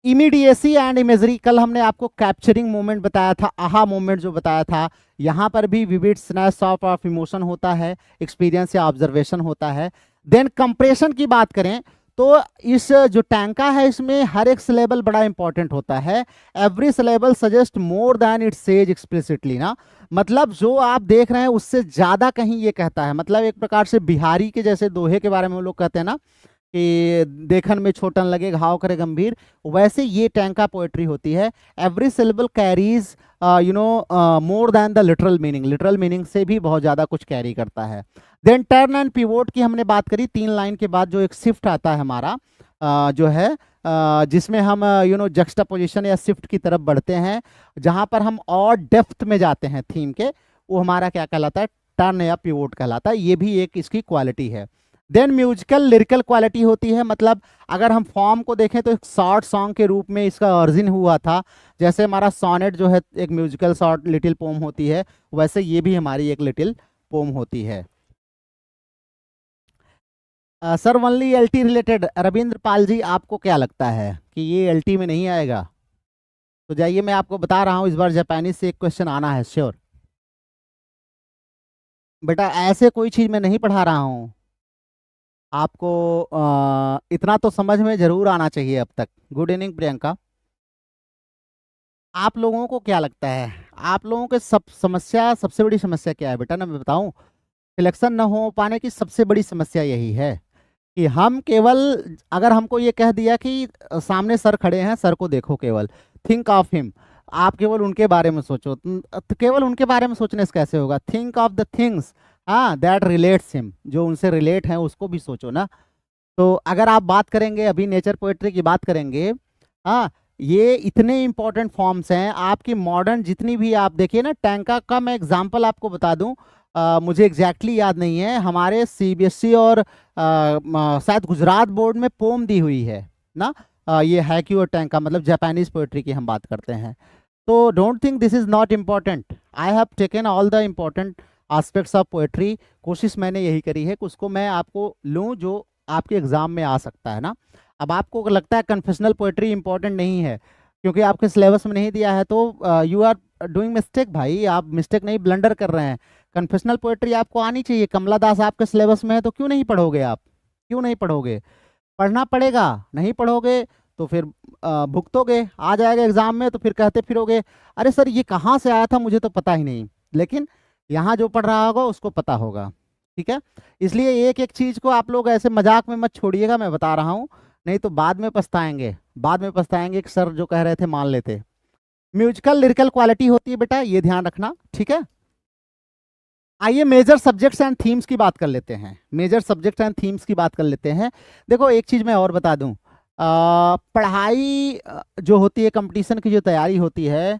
इमीडिएसी एंड इमेजरी, कल हमने आपको कैप्चरिंग मोमेंट बताया था, आहा मोमेंट जो बताया था, यहाँ पर भी विविड स्नैपशॉट ऑफ इमोशन होता है, एक्सपीरियंस या ऑब्जर्वेशन होता है। देन कंप्रेशन की बात करें तो इस जो टैंका है इसमें हर एक सिलेबल बड़ा इंपॉर्टेंट होता है, every syllable suggest more than it says explicitly ना, मतलब जो आप देख रहे हैं उससे ज्यादा कहीं ये कहता है, मतलब एक प्रकार से बिहारी के जैसे दोहे के बारे में हम लोग कहते हैं ना कि देखन में छोटन लगे घाव करे गंभीर, वैसे ये टैंका पोएट्री होती है। Every syllable carries more than the literal meaning, literal meaning से भी बहुत ज़्यादा कुछ कैरी करता है। देन टर्न एंड पिवोट की हमने बात करी, 3 लाइन के बाद जो एक शिफ्ट आता है हमारा जो है जिसमें हम जक्स्टापोजिशन या शिफ्ट की तरफ बढ़ते हैं, जहाँ पर हम और डेप्थ में जाते हैं थीम के, वो हमारा क्या कहलाता है, टर्न या पिवोट कहलाता है, ये भी एक इसकी क्वालिटी है। देन म्यूजिकल लिरिकल क्वालिटी होती है, मतलब अगर हम फॉर्म को देखें तो एक शॉर्ट सॉन्ग के रूप में इसका ऑरिजिन हुआ था, जैसे हमारा सोनेट जो है एक म्यूजिकल शॉर्ट लिटिल पोम होती है, वैसे ये भी हमारी एक लिटिल पोम होती है। Sir only LT related, Ravindra Pal ji आपको क्या लगता है कि ये एलटी में नहीं आएगा? तो जाइए मैं आपको बता रहा हूँ, इस बार जापानीज से एक क्वेश्चन आना है श्योर। बेटा ऐसे कोई चीज़ मैं नहीं पढ़ा रहा हूँ आपको, इतना तो समझ में जरूर आना चाहिए अब तक। Good evening Priyanka. आप लोगों को क्या लगता है, आप लोगों के सबसे बड़ी समस्या क्या है बेटा ना, मैं बताऊं, सिलेक्शन न हो पाने की सबसे बड़ी समस्या यही है कि हम केवल, अगर हमको ये कह दिया कि सामने सर खड़े हैं, सर को देखो, केवल थिंक ऑफ हिम, आप केवल उनके बारे में सोचो, तो केवल उनके बारे में सोचने से कैसे होगा, think of the things that relates him, जो उनसे रिलेट हैं उसको भी सोचो ना। तो अगर आप बात करेंगे, अभी नेचर पोएट्री की बात करेंगे, ये इतने इंपॉर्टेंट फॉर्म्स हैं आपकी मॉडर्न जितनी भी, आप देखिए ना, टैंका का मैं एग्जांपल आपको बता दूं, मुझे एग्जैक्टली याद नहीं है, हमारे सीबीएसई और शायद गुजरात बोर्ड में पोम दी हुई है ना, ये हैक्यू और टैंका, मतलब जापानीज पोएट्री की हम बात करते हैं। तो don't think this is not important, I have taken all the important aspects of poetry, कोशिश मैंने यही करी है कि उसको मैं आपको लूँ जो आपके एग्जाम में आ सकता है ना। अब आपको लगता है कन्फेशनल पोएट्री इंपॉर्टेंट नहीं है क्योंकि आपके सिलेबस में नहीं दिया है, तो यू आर डूइंग मिस्टेक भाई, आप मिस्टेक नहीं, ब्लंडर कर रहे हैं। कन्फेशनल पोएट्री आपको आनी चाहिए, कमला दास आपके सिलेबस में है तो क्यों नहीं पढ़ोगे आप, क्यों नहीं पढ़ोगे? पढ़ना पड़ेगा, नहीं पढ़ोगे तो फिर भुगतोगे, आ जाएगा एग्जाम में तो फिर कहते फिरोगे अरे सर ये कहाँ से आया था मुझे तो पता ही नहीं, लेकिन यहाँ जो पढ़ रहा होगा उसको पता होगा, ठीक है। इसलिए एक एक चीज को आप लोग ऐसे मजाक में मत छोड़िएगा, मैं बता रहा हूँ, नहीं तो बाद में पछताएंगे, बाद में पछताएंगे कि सर जो कह रहे थे मान लेते। म्यूजिकल लिरिकल क्वालिटी होती है बेटा, ये ध्यान रखना, ठीक है। आइए मेजर सब्जेक्ट्स एंड थीम्स की बात कर लेते हैं, मेजर सब्जेक्ट्स एंड थीम्स की बात कर लेते हैं। देखो एक चीज मैं और बता दूं, पढ़ाई जो होती है, कंपटीशन की जो तैयारी होती है,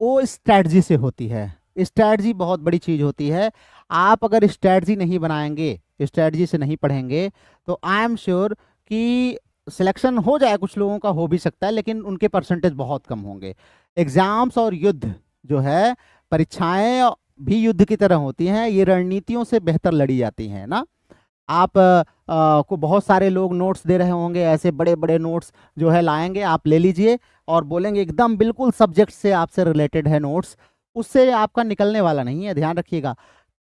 वो स्ट्रैटेजी से होती है। स्ट्रैटेजी बहुत बड़ी चीज होती है। आप अगर स्ट्रैटेजी नहीं बनाएंगे, स्ट्रैटेजी से नहीं पढ़ेंगे, तो आई एम श्योर कि सिलेक्शन हो जाए, कुछ लोगों का हो भी सकता है, लेकिन उनके परसेंटेज बहुत कम होंगे। एग्जाम्स और युद्ध जो है, परीक्षाएं भी युद्ध की तरह होती हैं, ये रणनीतियों से बेहतर लड़ी जाती हैं ना। आप को बहुत सारे लोग नोट्स दे रहे होंगे, ऐसे बड़े बड़े नोट्स जो है लाएंगे, आप ले लीजिए और बोलेंगे एकदम बिल्कुल सब्जेक्ट से आपसे रिलेटेड है नोट्स, उससे आपका निकलने वाला नहीं है। ध्यान रखिएगा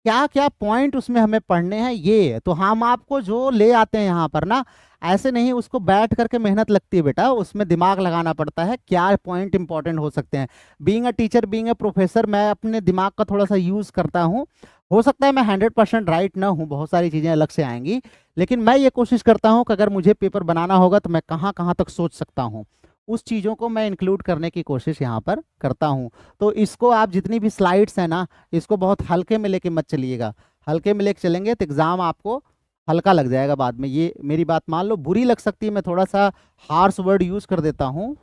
क्या क्या पॉइंट उसमें हमें पढ़ने हैं, ये तो हम आपको जो ले आते हैं यहाँ पर ना, ऐसे नहीं, उसको बैठ करके मेहनत लगती है बेटा, उसमें दिमाग लगाना पड़ता है, क्या पॉइंट इंपॉर्टेंट हो सकते हैं। Being a teacher, being a professor, मैं अपने दिमाग का थोड़ा सा यूज करता हूँ। हो सकता है मैं 100% राइट ना हूँ, बहुत सारी चीजें अलग से आएंगी, लेकिन मैं ये कोशिश करता हूँ कि अगर मुझे पेपर बनाना होगा तो मैं कहाँ कहाँ तक सोच सकता हूँ, उस चीज़ों को मैं इंक्लूड करने की कोशिश यहाँ पर करता हूँ। तो इसको आप जितनी भी स्लाइड्स हैं ना, इसको बहुत हल्के में लेके मत चलिएगा। हल्के में लेके चलेंगे तो एग्जाम आपको हल्का लग जाएगा बाद में, ये मेरी बात मान लो। बुरी लग सकती है, मैं थोड़ा सा हार्श वर्ड यूज कर देता हूँ,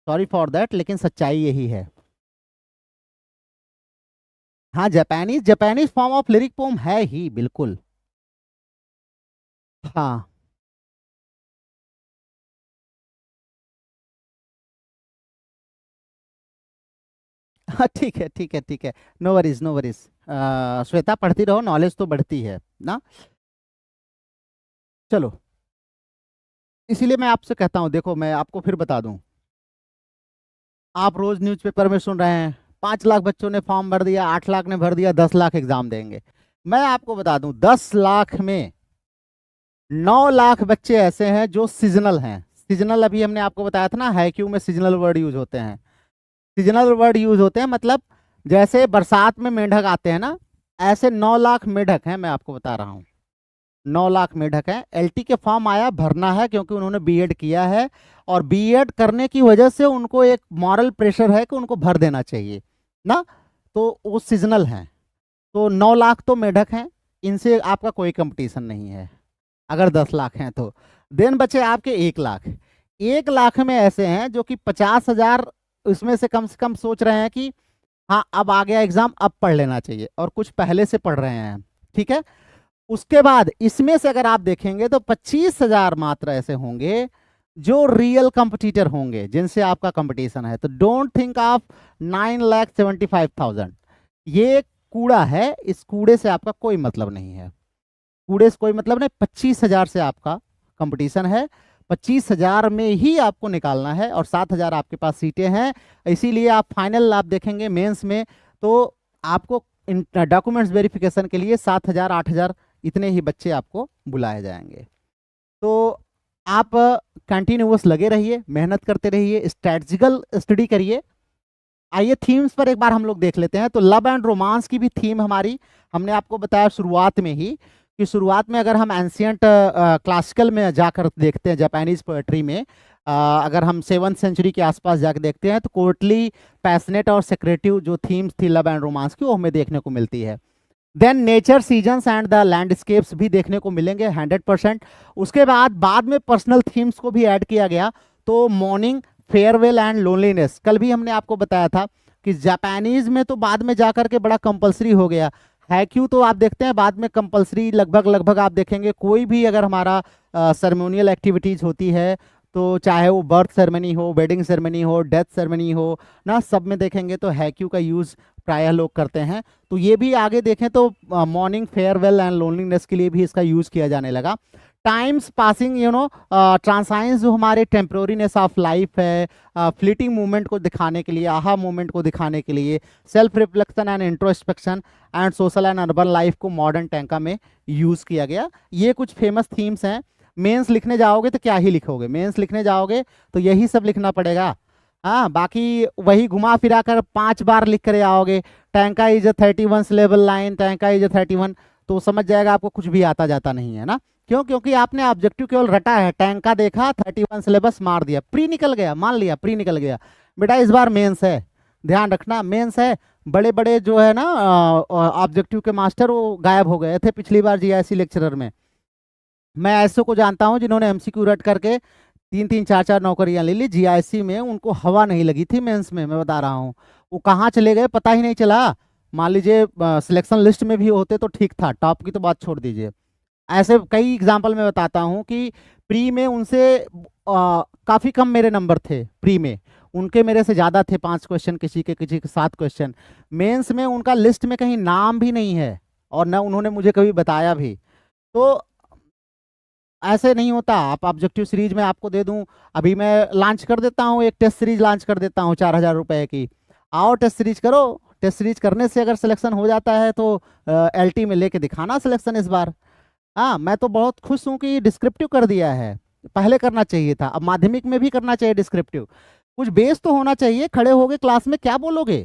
सॉरी फॉर दैट, लेकिन सच्चाई यही है। हाँ, Japanese, Japanese form of lyric poem है ही बिल्कुल। हाँ हाँ, ठीक है ठीक है ठीक है, no worries no worries. Shweta पढ़ती रहो, नॉलेज तो बढ़ती है ना। चलो, इसीलिए मैं आपसे कहता हूँ, देखो मैं आपको फिर बता दूं, आप रोज न्यूज़पेपर में सुन रहे हैं 5 लाख बच्चों ने फॉर्म भर दिया, 8 लाख ने भर दिया, 10 लाख एग्जाम देंगे। मैं आपको बता दूं 10 लाख में 9 लाख बच्चे ऐसे हैं जो सीजनल हैं। सीजनल अभी हमने आपको बताया था ना, हाईक्यू में सीजनल वर्ड यूज होते हैं। सीजनल वर्ड यूज होते हैं मतलब जैसे बरसात में मेंढक आते हैं ना, ऐसे 9 लाख मेंढक हैं, मैं आपको बता रहा हूँ। 9 लाख मेढक है। एलटी के फॉर्म आया, भरना है, क्योंकि उन्होंने बीएड किया है, और बीएड करने की वजह से उनको एक मॉरल प्रेशर है कि उनको भर देना चाहिए ना, तो वो सीजनल हैं। तो 9 लाख तो मेढक हैं, इनसे आपका कोई कंपटीशन नहीं है अगर 10 लाख हैं तो। देन बचे आपके 1 लाख। 1 लाख में ऐसे हैं जो कि 50,000 उसमें से कम सोच रहे हैं कि हाँ अब आ गया एग्जाम, अब पढ़ लेना चाहिए, और कुछ पहले से पढ़ रहे हैं, ठीक है। उसके बाद इसमें से अगर आप देखेंगे तो 25,000 मात्र ऐसे होंगे जो रियल कंपटीटर होंगे, जिनसे आपका कंपटीशन है। तो डोंट थिंक ऑफ 9,75,000, ये कूड़ा है, इस कूड़े से आपका कोई मतलब नहीं है। कूड़े से कोई मतलब नहीं, 25,000 से आपका कंपटीशन है। 25,000 में ही आपको निकालना है, और 7,000 आपके पास सीटें हैं। इसीलिए आप फाइनल आप देखेंगे मेंस में, तो आपको डॉक्यूमेंट्स वेरिफिकेशन के लिए 7,000 8,000 इतने ही बच्चे आपको बुलाए जाएंगे। तो आप कंटिन्यूअस लगे रहिए, मेहनत करते रहिए, स्ट्रेटजिकल स्टडी करिए। आइए थीम्स पर एक बार हम लोग देख लेते हैं। तो लव एंड रोमांस की भी थीम हमारी, हमने आपको बताया शुरुआत में ही, कि शुरुआत में अगर हम एंशियंट क्लासिकल में जाकर देखते हैं, जापानीज पोएट्री में, अगर हम 7th सेंचुरी के आसपास जाकर देखते हैं, तो कोर्टली, पैशनेट और सेक्रेटिव जो थीम्स थी लव एंड रोमांस की, वो हमें देखने को मिलती है। Then nature, seasons and the landscapes भी देखने को मिलेंगे 100%। उसके बाद में पर्सनल थीम्स को भी ऐड किया गया। तो मॉर्निंग, फेयरवेल एंड लोनलीनेस, कल भी हमने आपको बताया था कि जापानीज में तो बाद में जाकर के बड़ा कंपलसरी हो गया है। क्यों, तो आप देखते हैं बाद में कंपलसरी लगभग लगभग आप देखेंगे कोई भी अगर हमारा सेरेमोनियल एक्टिविटीज होती है, तो चाहे वो बर्थ सेरेमनी हो, वेडिंग सेरेमनी हो, डेथ सेरेमनी हो ना, सब में देखेंगे तो हैक्यू का यूज़ प्रायः लोग करते हैं। तो ये भी आगे देखें तो मॉर्निंग, फेयरवेल एंड लोनलीनेस के लिए भी इसका यूज़ किया जाने लगा। टाइम्स पासिंग, ट्रांसाइंस जो हमारे टेम्प्रोरीनेस ऑफ लाइफ है, फ्लीटिंग मूवमेंट को दिखाने के लिए, आहा मूवमेंट को दिखाने के लिए, self reflection and introspection and social and urban life को मॉडर्न टैंका में यूज़ किया गया। ये कुछ फेमस थीम्स हैं। मेंस लिखने जाओगे तो क्या ही लिखोगे, मेंस लिखने जाओगे तो यही सब लिखना पड़ेगा। हाँ, बाकी वही घुमा फिरा कर 5 बार लिख कर आओगे, tanka is a 31 syllable line, tanka is a 31, तो समझ जाएगा आपको कुछ भी आता जाता नहीं है ना। क्यों, क्योंकि आपने ऑब्जेक्टिव केवल रटा है, टैंका देखा, 31 सिलेबस मार दिया, प्री निकल गया, मान लिया प्री निकल गया। बेटा इस बार मेंस है, ध्यान रखना, मेंस है, बड़े बड़े जो है ना ऑब्जेक्टिव के मास्टर वो गायब हो गए थे पिछली बार जीआईसी लेक्चरर में। मैं ऐसे को जानता हूँ जिन्होंने एमसीक्यू रट करके 3 3 4 4 नौकरियां ले ली जीआईसी में, उनको हवा नहीं लगी थी मेंस में, मैं बता रहा हूँ। वो कहाँ चले गए पता ही नहीं चला। मान लीजिए सिलेक्शन लिस्ट में भी होते तो ठीक था, टॉप की तो बात छोड़ दीजिए। ऐसे कई एग्जाम्पल मैं बताता हूँ कि प्री में उनसे काफी कम मेरे नंबर थे, प्री में उनके मेरे से ज्यादा थे, 5 क्वेश्चन किसी के 7 क्वेश्चन। मेंस में उनका लिस्ट में कहीं नाम भी नहीं है और ना उन्होंने मुझे कभी बताया भी। तो ऐसे नहीं होता। आप ऑब्जेक्टिव सीरीज में आपको दे दूं, अभी मैं लॉन्च कर देता हूं, एक टेस्ट सीरीज लॉन्च कर देता हूं 4,000 रुपए की। आओ टेस्ट सीरीज करो, टेस्ट सीरीज करने से अगर सिलेक्शन हो जाता है तो एलटी में लेके दिखाना सिलेक्शन इस बार। हाँ, मैं तो बहुत खुश हूँ कि डिस्क्रिप्टिव कर दिया है, पहले करना चाहिए था, अब माध्यमिक में भी करना चाहिए डिस्क्रिप्टिव। कुछ बेस तो होना चाहिए, खड़े होगे क्लास में क्या बोलोगे,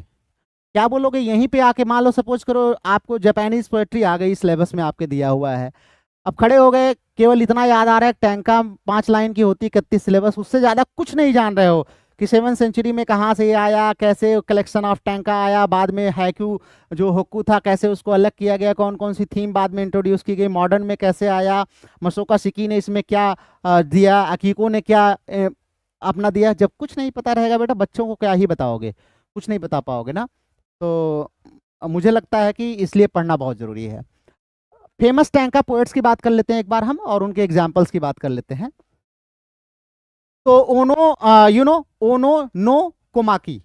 क्या बोलोगे यहीं पे आके, मान लो सपोज करो आपको जापानीज पोएट्री आ गई, सिलेबस में आपके दिया हुआ है, अब खड़े हो गए, केवल इतना याद आ रहा है टैंका 5 लाइन की होती, 31 सिलेबस, उससे ज्यादा कुछ नहीं जान रहे हो कि 7th सेंचुरी में कहाँ से ये आया, कैसे कलेक्शन ऑफ टैंका आया, बाद में हैक्यू जो होक्कू था कैसे उसको अलग किया गया, कौन कौन सी थीम बाद में इंट्रोड्यूस की गई, मॉडर्न में कैसे आया, मसोका शिकी ने इसमें क्या दिया, अकीको ने क्या अपना दिया। जब कुछ नहीं पता रहेगा बेटा, बच्चों को क्या ही बताओगे, कुछ नहीं बता पाओगे ना। तो मुझे लगता है कि इसलिए पढ़ना बहुत जरूरी है। फेमस टैंका पोएट्स की बात कर लेते हैं एक बार हम, और उनके एग्जाम्पल्स की बात कर लेते हैं। तो ओनो ओनो नो कोमाकी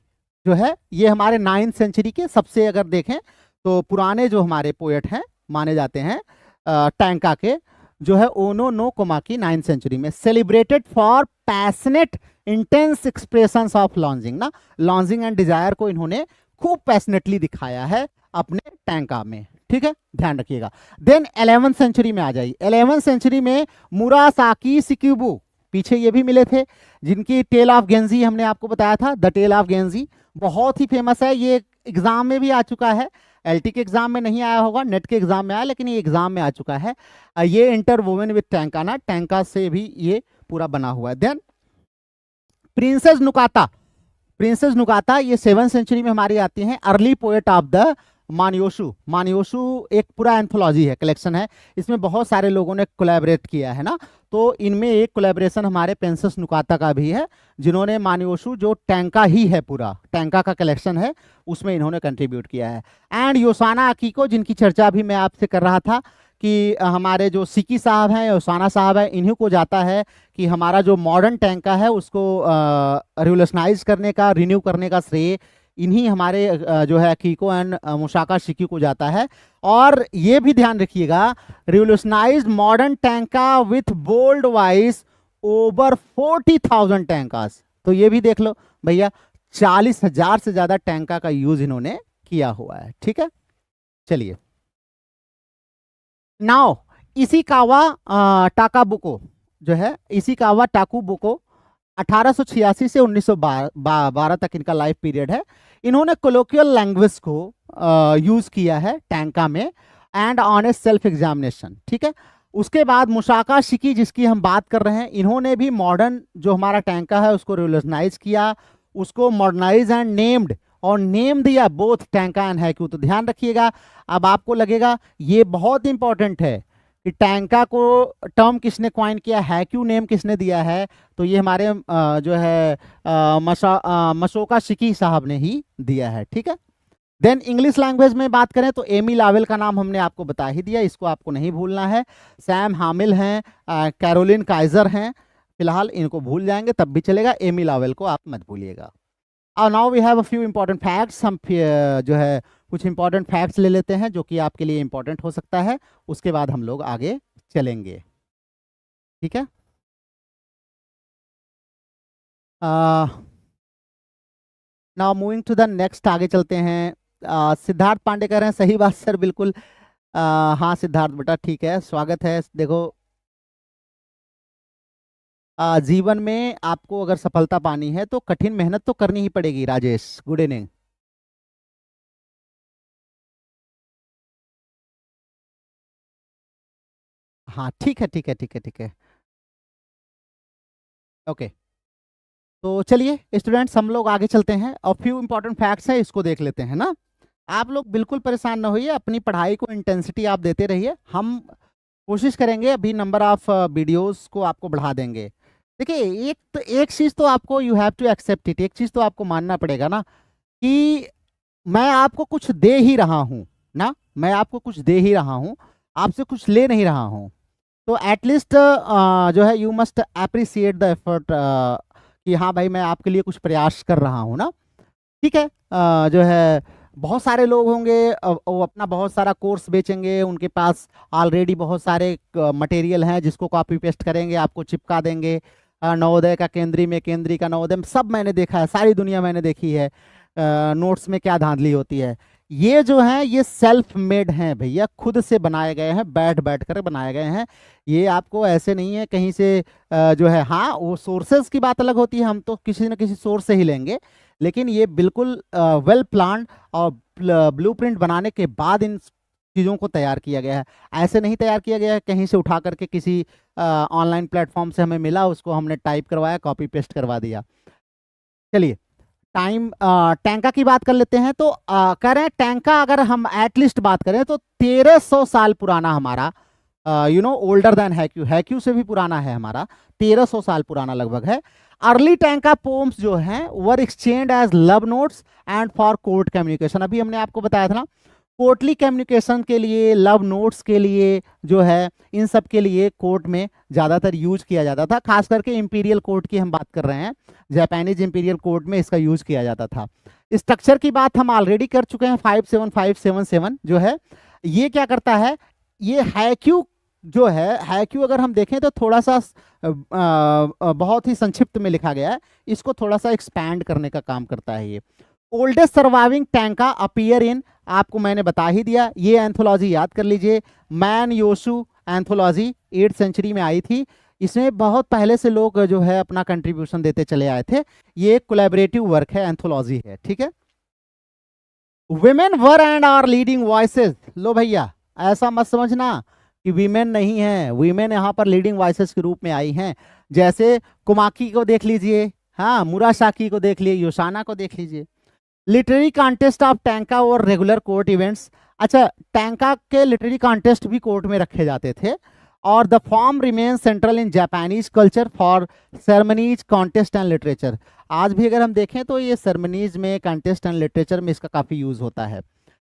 जो है, ये हमारे 9th सेंचुरी के सबसे अगर देखें तो पुराने जो हमारे पोएट हैं माने जाते हैं टैंका के, जो है ओनो नो कोमाकी 9th सेंचुरी में, celebrated for passionate intense expressions of lodging ना, लॉन्जिंग एंड डिजायर को इन्होंने खूब पैशनेटली दिखाया है अपने टैंका में, ठीक है, ध्यान रखिएगा। देन 11th सेंचुरी में आ जाइए। 11th सेंचुरी में मुरासाकी सिक्यूबू, पीछे ये भी मिले थे, जिनकी टेल ऑफ गेंजी हमने आपको बताया था, द टेल ऑफ गेंजी बहुत ही फेमस है, ये एग्जाम में भी आ चुका है, एलटी के एग्जाम में नहीं आया होगा, नेट के एग्जाम में आया, लेकिन ये एग्जाम में आ चुका है। ये इंटरवोवन विद टैंका ना, टैंका से भी ये पूरा बना हुआ है। देन प्रिंसेस नुकाता, प्रिंसेस नुकाता ये 7th सेंचुरी में हमारी आती हैं, अर्ली पोएट ऑफ द मानयोशु। मानयोशु एक पूरा एंथोलॉजी है, कलेक्शन है, इसमें बहुत सारे लोगों ने कोलैबोरेट किया है ना, तो इनमें एक कोलैबोरेशन हमारे प्रिंसेस नुकाता का भी है, जिन्होंने मानयोशु जो टैंका ही है, पूरा टैंका का कलेक्शन है, उसमें इन्होंने कंट्रीब्यूट किया है। एंड योसाना अकीको, जिनकी चर्चा भी मैं आपसे कर रहा था कि हमारे जो सिकी साहब हैं, योसाना साहब हैं, इन्हीं को जाता है कि हमारा जो मॉडर्न टैंका है उसको रिवोल्यूशनाइज करने का, रिन्यू करने का श्रेय इन्हीं हमारे जो है कीको एंड मुशाका शिकी को जाता है। और ये भी ध्यान रखिएगा, revolutionize modern tanka with bold voice over 40,000 tankas. तो ये भी देख लो भैया, 40,000 से ज्यादा टैंका का यूज इन्होंने किया हुआ है, ठीक है। चलिए नाउ इशिकावा टाकाबुको जो है, इशिकावा टाकुबुको 1886 से 1912 तक इनका लाइफ पीरियड है। इन्होंने कोलोकियल लैंग्वेज को यूज किया है टैंका में and on A self examination, ठीक है। उसके बाद मुशाका शिकी जिसकी हम बात कर रहे हैं, इन्होंने भी मॉडर्न जो हमारा टैंका है उसको रिवोल्यूशनाइज किया, उसको मॉडर्नाइज एंड नेम्ड, और नेम दिया बोथ टैंका एंड हैक्यू। तो ध्यान रखिएगा, अब आपको लगेगा ये बहुत इंपॉर्टेंट है कि टैंका को टर्म किसने क्वाइन किया, हैक्यू नेम किसने दिया है, तो ये हमारे जो है मशोका शिकी साहब ने ही दिया है, ठीक है। देन इंग्लिश लैंग्वेज में बात करें तो एमी लावेल का नाम हमने आपको बता ही दिया, इसको आपको नहीं भूलना है। सैम हामिल हैं, कैरोलिन काइजर हैं, फिलहाल इनको भूल जाएंगे तब भी चलेगा, एमी लावेल को आप मत भूलिएगा। और now we have a few important facts, हम जो है कुछ इंपॉर्टेंट फैक्ट्स ले लेते हैं जो कि आपके लिए इंपॉर्टेंट हो सकता है, उसके बाद हम लोग आगे चलेंगे, ठीक है। Now moving to the next, आगे चलते हैं। सिद्धार्थ पांडे कह रहे हैं सही बात सर, बिल्कुल। हाँ सिद्धार्थ बेटा ठीक है, स्वागत है। देखो जीवन में आपको अगर सफलता पानी है तो कठिन मेहनत तो करनी ही पड़ेगी। Rajesh good evening. हाँ ठीक है ठीक है ठीक है ठीक है, ओके। तो चलिए स्टूडेंट्स, हम लोग आगे चलते हैं और फ्यू इंपॉर्टेंट फैक्ट्स हैं, इसको देख लेते हैं ना। आप लोग बिल्कुल परेशान ना होइए, अपनी पढ़ाई को इंटेंसिटी आप देते रहिए। हम कोशिश करेंगे अभी नंबर ऑफ वीडियोस को आपको बढ़ा देंगे। देखिए, एक चीज़ तो आपको you have to accept it, एक चीज़ तो आपको मानना पड़ेगा ना कि मैं आपको कुछ दे ही रहा हूँ ना, मैं आपको कुछ दे ही रहा हूँ, आपसे कुछ ले नहीं रहा हूँ। तो एटलीस्ट जो है you must appreciate the effort कि हाँ भाई मैं आपके लिए कुछ प्रयास कर रहा हूँ ना। ठीक है, जो है बहुत सारे लोग होंगे, वो अपना बहुत सारा कोर्स बेचेंगे, उनके पास ऑलरेडी बहुत सारे मटेरियल हैं जिसको कॉपी पेस्ट करेंगे, आपको चिपका देंगे। नवोदय का केंद्रीय में, केंद्रीय का नवोदय में, सब मैंने देखा है, सारी दुनिया मैंने देखी है। नोट्स में क्या धांधली होती है। ये जो है ये सेल्फ मेड हैं भैया, खुद से बनाए गए हैं, बैठ बैठ कर बनाए गए हैं। ये आपको ऐसे नहीं है कहीं से जो है, हाँ वो सोर्सेज की बात अलग होती है, हम तो किसी न किसी सोर्स से ही लेंगे, लेकिन ये बिल्कुल वेल प्लान्ड और ब्लूप्रिंट बनाने के बाद इन चीज़ों को तैयार किया गया है। ऐसे नहीं तैयार किया गया है कहीं से उठा करके, किसी ऑनलाइन प्लेटफॉर्म से हमें मिला, उसको हमने टाइप करवाया, कॉपी पेस्ट करवा दिया। चलिए टाइम टैंका की बात कर लेते हैं। तो कह रहे हैं टैंका अगर हम एटलीस्ट बात करें तो 1300 साल पुराना हमारा, ओल्डर देन हैक्यू, हैक्यू से भी पुराना है हमारा, 1300 साल पुराना लगभग है। अर्ली टैंका पोम्स जो हैं were exchanged as love notes and for court communication. अभी हमने आपको बताया था ना, कोर्टली कम्युनिकेशन के लिए, लव नोट्स के लिए जो है, इन सब के लिए कोर्ट में ज़्यादातर यूज किया जाता था। खास करके इंपीरियल कोर्ट की हम बात कर रहे हैं, जापानीज इंपीरियल कोर्ट में इसका यूज किया जाता था। स्ट्रक्चर की बात हम ऑलरेडी कर चुके हैं, 57577 जो है ये क्या करता है, ये हैक्यू जो है, हैक्यू अगर हम देखें तो थोड़ा सा बहुत ही संक्षिप्त में लिखा गया है, इसको थोड़ा सा एक्सपैंड करने का काम करता है ये। ओल्डेस्ट सर्वाइविंग टैंका अपीयर इन, आपको मैंने बता ही दिया, ये एंथोलॉजी याद कर लीजिए, मैन योशु एंथोलॉजी 8th सेंचुरी में आई थी। इसमें बहुत पहले से लोग जो है अपना कंट्रीब्यूशन देते चले आए थे। ये एक कोलैबोरेटिव वर्क है, एंथोलॉजी है, ठीक है। Women were and are leading voices, लो भैया ऐसा मत समझना कि वीमेन नहीं है, वीमेन यहाँ पर लीडिंग वॉइसेस के रूप में आई हैं। जैसे कुमाकी को देख लीजिए, हाँ मुरासाकी को देख लीजिए, योशाना को देख लीजिए। लिटरेरी कॉन्टेस्ट ऑफ टैंका और रेगुलर कोर्ट इवेंट्स, अच्छा टैंका के लिटरेरी कॉन्टेस्ट भी कोर्ट में रखे जाते थे। और the form remain central in Japanese culture for ceremonies, contest and literature. आज भी अगर हम देखें तो ये सेरेमनीज में, कॉन्टेस्ट एंड लिटरेचर में इसका काफ़ी यूज होता है।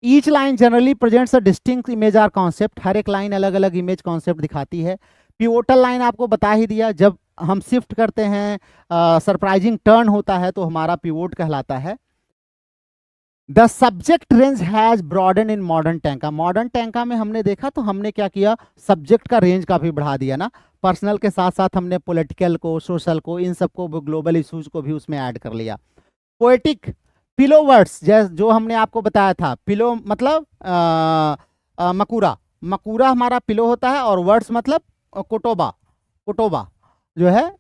Each line generally presents a distinct image or concept, हर एक लाइन अलग अलग इमेज कॉन्सेप्ट दिखाती है। पिवोटल लाइन आपको बता ही दिया, जब हम शिफ्ट करते हैं, सरप्राइजिंग टर्न होता है तो हमारा पिवोट कहलाता है। The subject range has broadened in modern tanka, modern tanka में हमने देखा तो हमने क्या किया, सब्जेक्ट का रेंज काफी बढ़ा दिया ना, पर्सनल के साथ साथ हमने पॉलिटिकल को, सोशल को, इन सबको, ग्लोबल इश्यूज को भी उसमें ऐड कर लिया। पोएटिक पिलो वर्ड्स, जो हमने आपको बताया था, पिलो मतलब मकूरा, मकूरा हमारा पिलो होता है, और वर्ड्स मतलब कोटोबा, कोटोबा जो है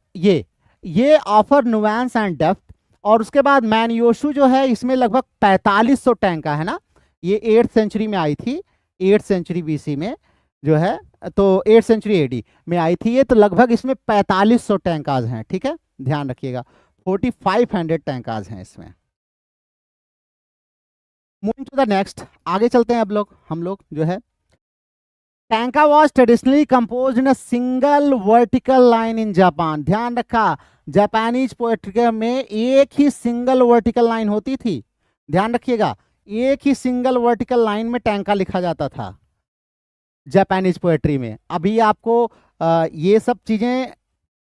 ये ऑफर नुआंस एंड डेप्थ। और उसके बाद मैनयोशु जो है, इसमें लगभग 4500 टैंका है ना, ये 8th सेंचुरी में आई थी, 8th सेंचुरी बीसी में जो है, तो 8th सेंचुरी एडी में आई थी ये, तो लगभग इसमें 4500 टैंकाज हैं, ठीक है, ध्यान रखिएगा। 4500 टैंकाज हैं इसमें। मूविंग टू द नेक्स्ट, आगे चलते हैं अब हम लोग जो है। Tanka was traditionally composed in a single vertical line in Japan, ध्यान रखा, जापानीज पोएट्री में एक ही सिंगल वर्टिकल लाइन होती थी, ध्यान रखिएगा, एक ही सिंगल वर्टिकल लाइन में टैंका लिखा जाता था जापानीज पोएट्री में। अभी आपको ये सब चीजें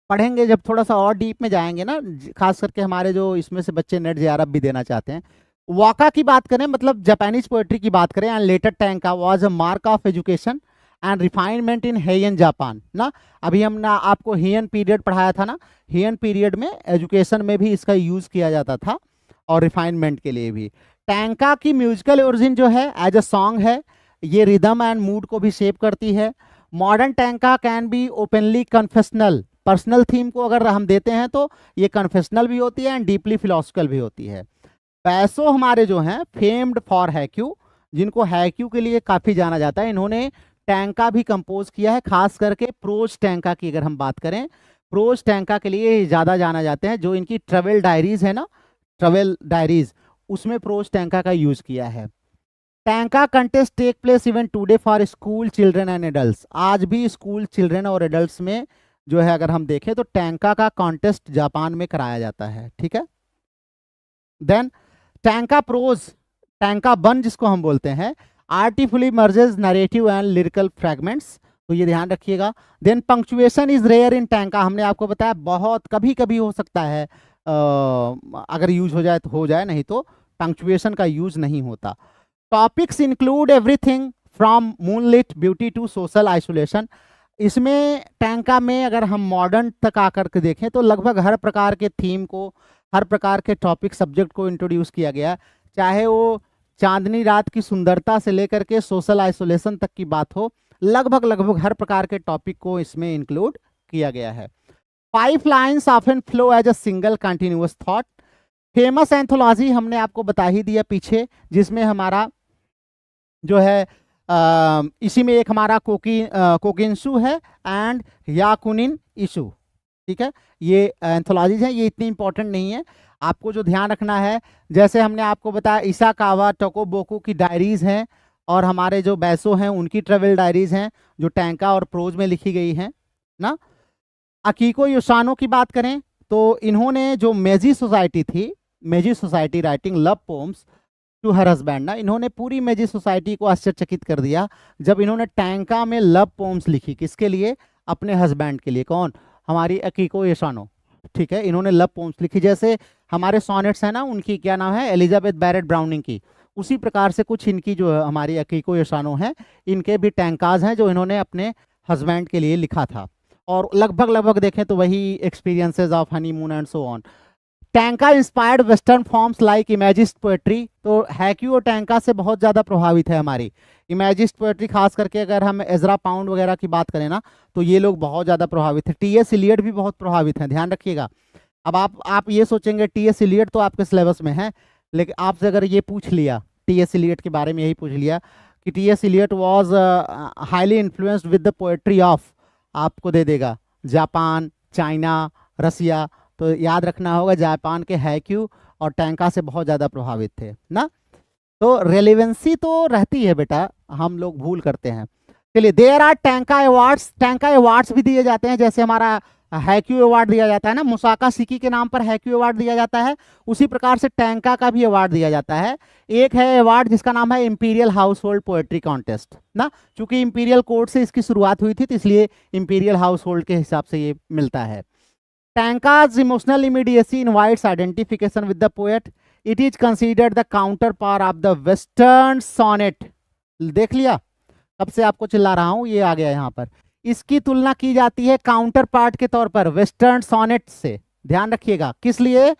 पढ़ेंगे जब थोड़ा सा और डीप में जाएंगे ना, खास करके हमारे जो इसमें से बच्चे नेट जेआरएफ भी देना चाहते हैं। वाका की बात करें, मतलब जापानीज पोएट्री की बात करें, and later tanka was a mark of education and refinement in Heian Japan ना। अभी हमने आपको हेयन पीरियड पढ़ाया था ना, हेयन पीरियड में एजुकेशन में भी इसका यूज किया जाता था और रिफाइनमेंट के लिए भी। टैंका की म्यूजिकल ओरिजिन जो है एज अ सॉन्ग है, ये रिदम एंड मूड को भी शेप करती है। Modern tanka can be openly confessional, personal theme को अगर हम देते हैं तो ये कन्फेशनल भी होती है एंड डीपली फिलोसफिकल भी होती है। पैसो हमारे जो हैं फेम्ड फॉर हैक्यू, जिनको हैक्यू के लिए काफ़ी जाना जाता है, इन्होंने टैंका भी कंपोज किया है, खास करके प्रोज टैंका की अगर हम बात करें, प्रोज टैंका के लिए ज़्यादा जाना जाते हैं। जो इनकी ट्रेवल डायरीज है ना, ट्रेवल डायरीज, उसमें प्रोज टैंका का यूज किया है। Tanka contests take place even today for school children and adults. आज भी स्कूल चिल्ड्रन और एडल्ट्स में जो है अगर हम देखें तो टैंका का कॉन्टेस्ट जापान में कराया जाता है, ठीक है। Then tanka prose, tanka one जिसको हम बोलते हैं, artfully merges narrative and lyrical fragments, तो ये ध्यान रखिएगा। Then punctuation is rare in tanka, हमने आपको बताया बहुत कभी कभी हो सकता है, अगर यूज हो जाए तो हो जाए, नहीं तो पंक्चुएशन का यूज नहीं होता। Topics include everything from moonlit beauty to social isolation. इसमें टैंका में अगर हम मॉडर्न तक आकर के देखें तो लगभग हर प्रकार के थीम को, हर प्रकार के टॉपिक सब्जेक्ट को इंट्रोड्यूस किया गया, चाहे वो चांदनी रात की सुंदरता से लेकर के सोशल आइसोलेशन तक की बात हो, लगभग हर प्रकार के टॉपिक को इसमें इंक्लूड किया गया है। 5 lines often flow as a single continuous thought. Famous anthology हमने आपको बता ही दिया पीछे, जिसमें हमारा जो है इसी में एक हमारा कोकिंसु है एंड याकुनिन इशू, ठीक है। ये एंथोलॉजीज हैं, ये इतनी इंपॉर्टेंट नहीं है। आपको जो ध्यान रखना है, जैसे हमने आपको बताया इसाकावा टोकोबोकू की डायरीज हैं और हमारे जो बैसो हैं उनकी ट्रेवल डायरीज हैं जो टैंका और प्रोज में लिखी गई हैं ना। अकीको योसानो की बात करें तो इन्होंने जो मेजी सोसाइटी थी, Meiji society writing love poems to her husband ना, इन्होंने पूरी मेजी सोसाइटी को आश्चर्यचकित कर दिया जब इन्होंने टैंका में लव पोम्स लिखी। किसके लिए? अपने हस्बैंड के लिए। कौन? हमारी अकीको योसानो, ठीक है। इन्होंने लव पोम्स लिखी, जैसे हमारे सोनेट्स हैं ना, उनकी क्या नाम है, एलिजाबेथ बैरेट ब्राउनिंग की, उसी प्रकार से कुछ इनकी जो हमारी अकीको योसानो है, इनके भी टैंकाज हैं जो इन्होंने अपने हस्बैंड के लिए लिखा था। और लगभग देखें तो वही experiences of honeymoon and so on. Tanka inspired western forms like imagist poetry, तो हैक्यू और टैंका से बहुत ज़्यादा प्रभावित है हमारी इमेजिस्ट पोएट्री। खास करके अगर हम एजरा पाउंड वगैरह की बात करें ना, तो ये लोग बहुत ज़्यादा प्रभावित है। टी.एस. इलियट भी बहुत प्रभावित हैं, ध्यान रखिएगा। अब आप ये सोचेंगे टी.एस. इलियट तो आपके सिलेबस में है, लेकिन आपसे अगर ये पूछ लिया, टी.एस. इलियट के बारे में यही पूछ लिया कि T S. Eliot was highly influenced with the poetry of, आपको दे देगा जापान, चाइना, रसिया। तो याद रखना होगा जापान के हैक्यू और टैंका से बहुत ज़्यादा प्रभावित थे ना। तो रेलिवेंसी तो रहती है बेटा, हम लोग भूल करते हैं। चलिए, देयर आर टैंका अवार्ड्स, टैंका अवार्ड्स भी दिए जाते हैं, जैसे हमारा हैक्यू अवार्ड दिया जाता है ना, मुसाका सिकी के नाम पर हैक्यू अवार्ड दिया जाता है, उसी प्रकार से टैंका का भी अवार्ड दिया जाता है। एक है अवार्ड जिसका नाम है imperial house hold poetry contest ना, चूंकि इंपीरियल कोर्ट से इसकी शुरुआत हुई थी तो इसलिए इंपीरियल हाउस होल्ड के हिसाब से ये मिलता है। टैंका's emotional immediacy invites identification with the poet. It is considered the counterpart of the Western sonnet. देख लिया, कब से आपको चिल्ला रहा हूं, ये आ गया यहाँ पर। इसकी तुलना की जाती है काउंटर पार्ट के तौर पर वेस्टर्न सोनेट से। ध्यान रखिएगा, किस लिए?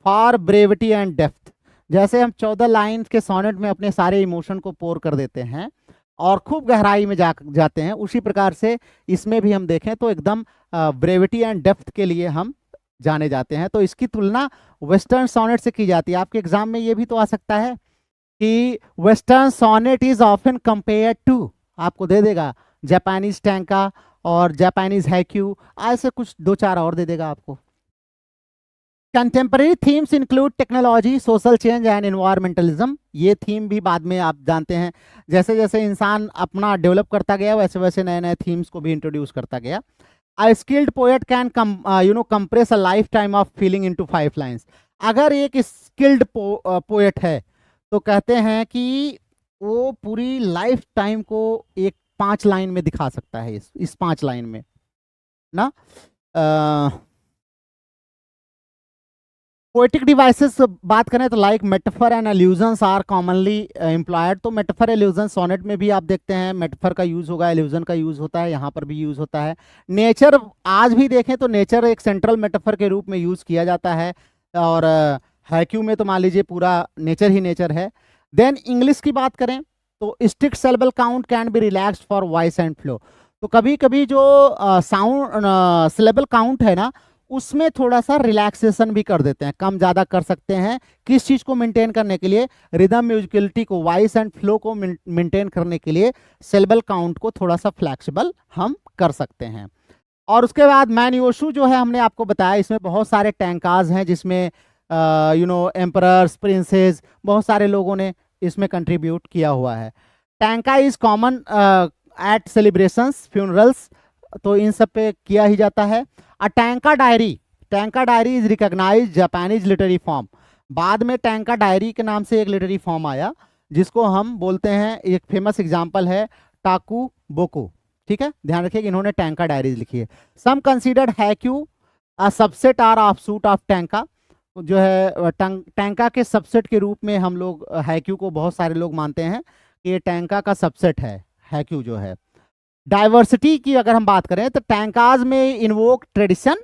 For brevity and depth. जैसे हम 14 लाइन के सोनेट में अपने सारे इमोशन को पोर कर देते हैं और खूब गहराई में जाते हैं, उसी प्रकार से इसमें भी हम देखें तो एकदम ब्रेविटी एंड डेप्थ के लिए हम जाने जाते हैं। तो इसकी तुलना वेस्टर्न सोनेट से की जाती है। आपके एग्जाम में ये भी तो आ सकता है कि western sonnet is often compared to, आपको दे देगा जापानीज टैंका और जापानीज हैक्यू, ऐसे कुछ 2-4 और दे देगा आपको। Contemporary themes include technology, social change and environmentalism. ये थीम भी बाद में आप जानते हैं, जैसे जैसे इंसान अपना डेवलप करता गया वैसे वैसे नए नए थीम्स को भी इंट्रोड्यूस करता गया। A skilled poet can compress a lifetime of feeling into 5 lines. अगर एक स्किल्ड पोएट है तो कहते हैं कि वो पूरी लाइफ टाइम को एक 5 लाइन में दिखा सकता है, इस 5 लाइन में ना। पोएटिक डिवाइसेस बात करें तो like metaphor and allusions are commonly employed. तो मेटाफर एल्यूजन सोनेट में भी आप देखते हैं मेटाफर का यूज होगा, एल्यूजन का यूज होता है, यहाँ पर भी यूज होता है। नेचर आज भी देखें तो नेचर एक सेंट्रल मेटाफर के रूप में यूज किया जाता है, और हैक्यू में तो मान लीजिए पूरा नेचर ही नेचर है। देन इंग्लिश की बात करें तो strict syllable count can be relaxed for voice and flow. तो कभी कभी जो साउंड सिलेबल काउंट है ना, उसमें थोड़ा सा रिलैक्सेशन भी कर देते हैं, कम ज़्यादा कर सकते हैं। किस चीज़ को मेंटेन करने के लिए? रिदम म्यूजिकलिटी को, वॉइस एंड फ्लो को मेंटेन करने के लिए सिलेबल काउंट को थोड़ा सा फ्लैक्सिबल हम कर सकते हैं। और उसके बाद मैन्योशु जो है हमने आपको बताया, इसमें बहुत सारे टैंकाज हैं जिसमें एम्परर्स, प्रिंसेस, बहुत सारे लोगों ने इसमें कंट्रीब्यूट किया हुआ है। Tanka is common at celebrations, funerals, तो इन सब पे किया ही जाता है। A tanka diary is recognized Japanese literary form. बाद में टैंका डायरी के नाम से एक लिटरेरी फॉर्म आया जिसको हम बोलते हैं, एक फेमस एग्जाम्पल है टाकू बोको। ठीक है, ध्यान रखिए कि इन्होंने टैंका डायरीज लिखी है। Some considered haiku a subset or offshoot of tanka, जो है टैंका के सबसेट के रूप में हम लोग हैक्यू को बहुत सारे लोग मानते हैं कि ये टैंका का सबसेट है हैक्यू जो है। डाइवर्सिटी की अगर हम बात करें तो टैंकाज में invoke tradition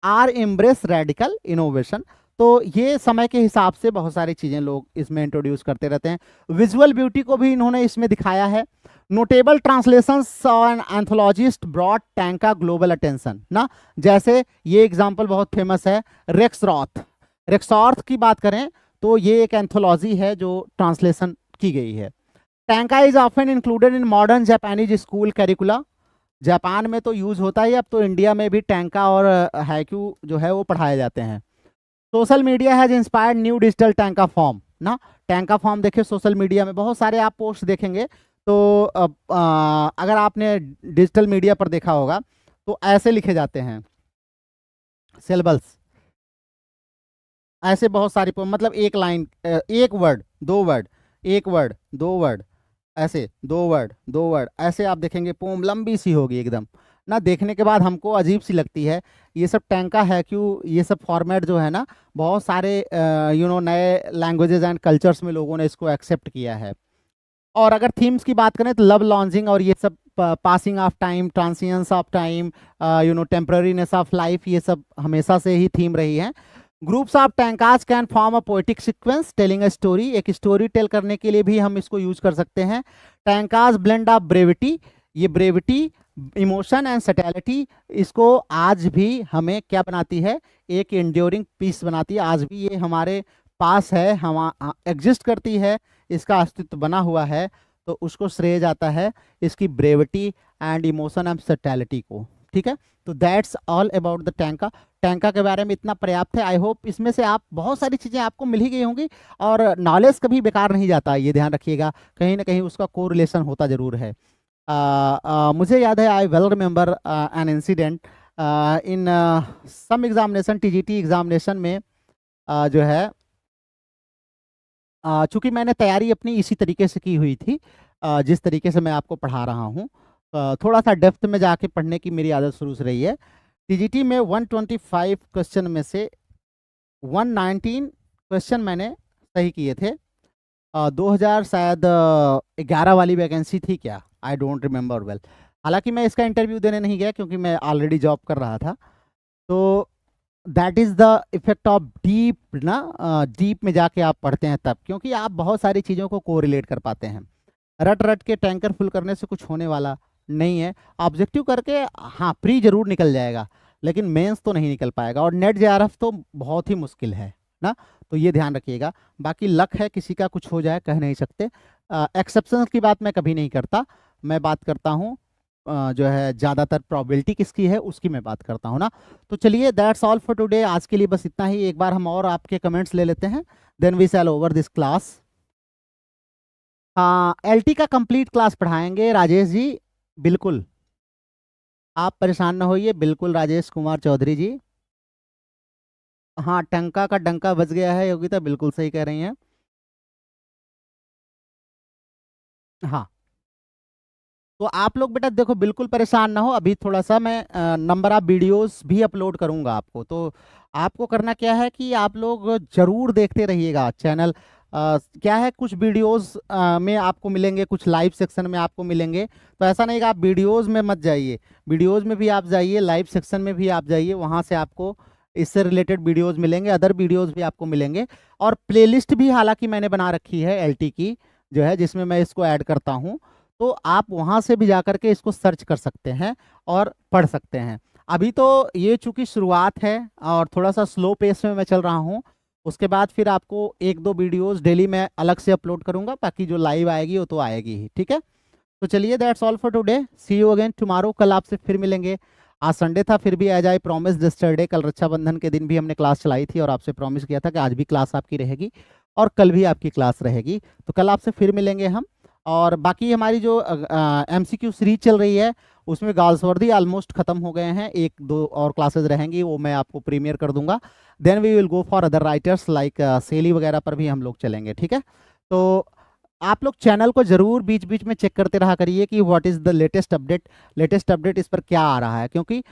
or embrace radical innovation, तो ये समय के हिसाब से बहुत सारी चीजें लोग इसमें इंट्रोड्यूस करते रहते हैं। विजुअल ब्यूटी को भी इन्होंने इसमें दिखाया है। Notable translations and anthologists brought tanka global attention ना, जैसे ये एग्जांपल बहुत फेमस है रेक्सॉर्थ की बात करें तो ये एक एंथोलॉजी है जो ट्रांसलेशन की गई है। Tanka is often included in modern Japanese school curricula, Japan में तो यूज होता है, अब तो इंडिया में भी टैंका और हैक्यू जो है वो पढ़ाए जाते हैं। Social media has inspired new digital tanka form ना, टैंका फॉर्म देखिए सोशल मीडिया में बहुत सारे आप पोस्ट देखेंगे तो अगर आपने डिजिटल मीडिया पर देखा होगा तो ऐसे लिखे जाते हैं सिलेबल्स, ऐसे बहुत सारी मतलब एक लाइन, एक वर्ड दो वर्ड, एक वर्ड दो वर्ड, ऐसे दो वर्ड ऐसे आप देखेंगे, पोम लंबी सी होगी एकदम ना, देखने के बाद हमको अजीब सी लगती है। ये सब टैंका है क्यों, ये सब फॉर्मेट जो है ना बहुत सारे नए लैंग्वेजेस एंड कल्चर्स में लोगों ने इसको एक्सेप्ट किया है। और अगर थीम्स की बात करें तो लव लॉन्चिंग और ये सब, passing of time, transience of time, temporariness of life, ये सब हमेशा से ही थीम रही है। Groups of tankas can form a poetic sequence telling a story, एक स्टोरी टेल करने के लिए भी हम इसको यूज कर सकते हैं। टैंकाज ब्लेंड ऑफ ब्रेविटी, ये ब्रेविटी, इमोशन एंड सटैलिटी, इसको आज भी हमें क्या बनाती है, एक एंड्योरिंग पीस बनाती है, आज भी ये हमारे पास है, हम एग्जिस्ट करती है, इसका अस्तित्व बना हुआ है, तो उसको श्रेय जाता है इसकी ब्रेविटी एंड इमोशन एंड सटैलिटी को। ठीक है, तो दैट्स ऑल अबाउट द टैंका। टैंका के बारे में इतना पर्याप्त है। आई होप इसमें से आप बहुत सारी चीज़ें आपको मिल ही गई होंगी, और नॉलेज कभी बेकार नहीं जाता, ये ध्यान रखिएगा, कहीं ना कहीं उसका कोरिलेशन होता जरूर है। मुझे याद है, I well remember an incident in some examination, TGT examination में जो है, चूंकि मैंने तैयारी अपनी इसी तरीके से की हुई थी, जिस तरीके से मैं आपको पढ़ा रहा हूँ, थोड़ा सा डेप्थ में जाके पढ़ने की मेरी आदत शुरू से रही है। टीजीटी में 125 क्वेश्चन में से 119 क्वेश्चन मैंने सही किए थे। 2000 शायद 11 वाली वैकेंसी थी क्या, आई डोंट रिमेंबर वेल। हालांकि मैं इसका इंटरव्यू देने नहीं गया क्योंकि मैं ऑलरेडी जॉब कर रहा था। तो that is the effect of deep ना, डीप में जाके आप पढ़ते हैं तब, क्योंकि आप बहुत सारी चीज़ों को कोरिलेट कर पाते हैं। रट रट के टैंकर फुल करने से कुछ होने वाला नहीं है। ऑब्जेक्टिव करके हाँ प्री जरूर निकल जाएगा, लेकिन मेंस तो नहीं निकल पाएगा, और नेट जेआरएफ तो बहुत ही मुश्किल है ना, तो ये ध्यान रखिएगा। बाकी लक है, किसी का कुछ हो जाए, कह नहीं सकते। एक्सेप्शन की बात मैं कभी नहीं करता, मैं बात करता हूँ जो है ज़्यादातर प्रोबेबिलिटी किसकी है उसकी मैं बात करता हूँ ना। तो चलिए, दैट्स ऑल फॉर टुडे, आज के लिए बस इतना ही। एक बार हम और आपके कमेंट्स ले लेते हैं, then we shall over this class. हाँ, एलटी का कंप्लीट क्लास पढ़ाएंगे राजेश जी, बिल्कुल आप परेशान ना होइए, बिल्कुल राजेश कुमार चौधरी जी। हाँ, टंका का डंका बज गया है योगिता, बिल्कुल सही कह रही हैं। हाँ, तो आप लोग बेटा देखो, बिल्कुल परेशान ना हो, अभी थोड़ा सा मैं नंबर ऑफ वीडियोस भी अपलोड करूंगा आपको, तो आपको करना क्या है कि आप लोग जरूर देखते रहिएगा चैनल। क्या है, कुछ वीडियोस में आपको मिलेंगे, कुछ लाइव सेक्शन में आपको मिलेंगे, तो ऐसा नहीं कि आप वीडियोस में मत जाइए, वीडियोस में भी आप जाइए, लाइव सेक्शन में भी आप जाइए, वहाँ से आपको इससे रिलेटेड वीडियोस मिलेंगे, अदर वीडियोस भी आपको मिलेंगे। और प्लेलिस्ट भी हालांकि मैंने बना रखी है एलटी की जो है, जिसमें मैं इसको ऐड करता हूँ, तो आप वहाँ से भी जा कर के इसको सर्च कर सकते हैं और पढ़ सकते हैं। अभी तो ये चूंकि शुरुआत है और थोड़ा सा स्लो पेस में मैं चल रहा हूँ, उसके बाद फिर आपको एक दो वीडियोस डेली मैं अलग से अपलोड करूँगा, बाकी जो लाइव आएगी वो तो आएगी ही। ठीक है, तो चलिए, that's all for today, see you again tomorrow, कल आपसे फिर मिलेंगे। आज संडे था, फिर भी एज आई प्रॉमिस यस्टरडे, कल रक्षाबंधन के दिन भी हमने क्लास चलाई थी और आपसे प्रॉमिस किया था कि आज भी क्लास आपकी रहेगी और कल भी आपकी क्लास रहेगी। तो कल आपसे फिर मिलेंगे हम। और बाकी हमारी जो MCQ सीरीज चल रही है उसमें गाल्सवर्दी ऑलमोस्ट खत्म हो गए हैं, एक दो और क्लासेस रहेंगी, वो मैं आपको प्रीमियर कर दूंगा। Then we will go for other writers like Shelley वगैरह पर भी हम लोग चलेंगे, ठीक है। तो आप लोग चैनल को जरूर बीच बीच में चेक करते रहा करिए कि what is the latest update इस पर क्या आ रहा है, क्योंकि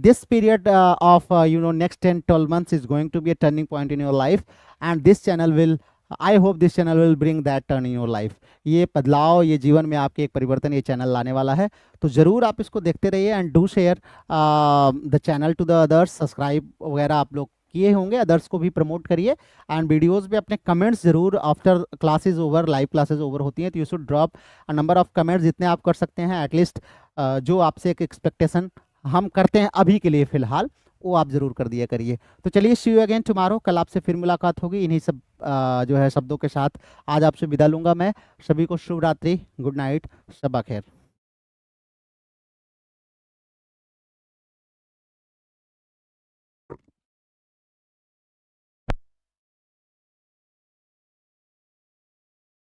this period of next 10-12 months is going to be a turning point in your life, and this channel will, I hope this channel will bring that turn in your life। ये बदलाव, ये जीवन में आपके एक परिवर्तन ये चैनल लाने वाला है। तो जरूर आप इसको देखते रहिए and do share the channel to the others. Subscribe वगैरह आप लोग किए होंगे, अदर्स को भी प्रमोट करिए एंड वीडियोस पे अपने कमेंट्स जरूर, after classes over, live classes over होती हैं तो you should drop a number of comments जितने आप कर सकते हैं एटलीस्ट। जो आपसे एक एक्सपेक्टेशन हम करते हैं अभी के लिए फिलहाल, वो आप जरूर कर दिया करिए। तो चलिए, सी यू अगेन टुमारो, कल आपसे फिर मुलाकात होगी इन्हीं सब जो है शब्दों के साथ। आज आपसे विदा लूंगा मैं। सभी को शुभ रात्रि, गुड नाइट, शब खैर।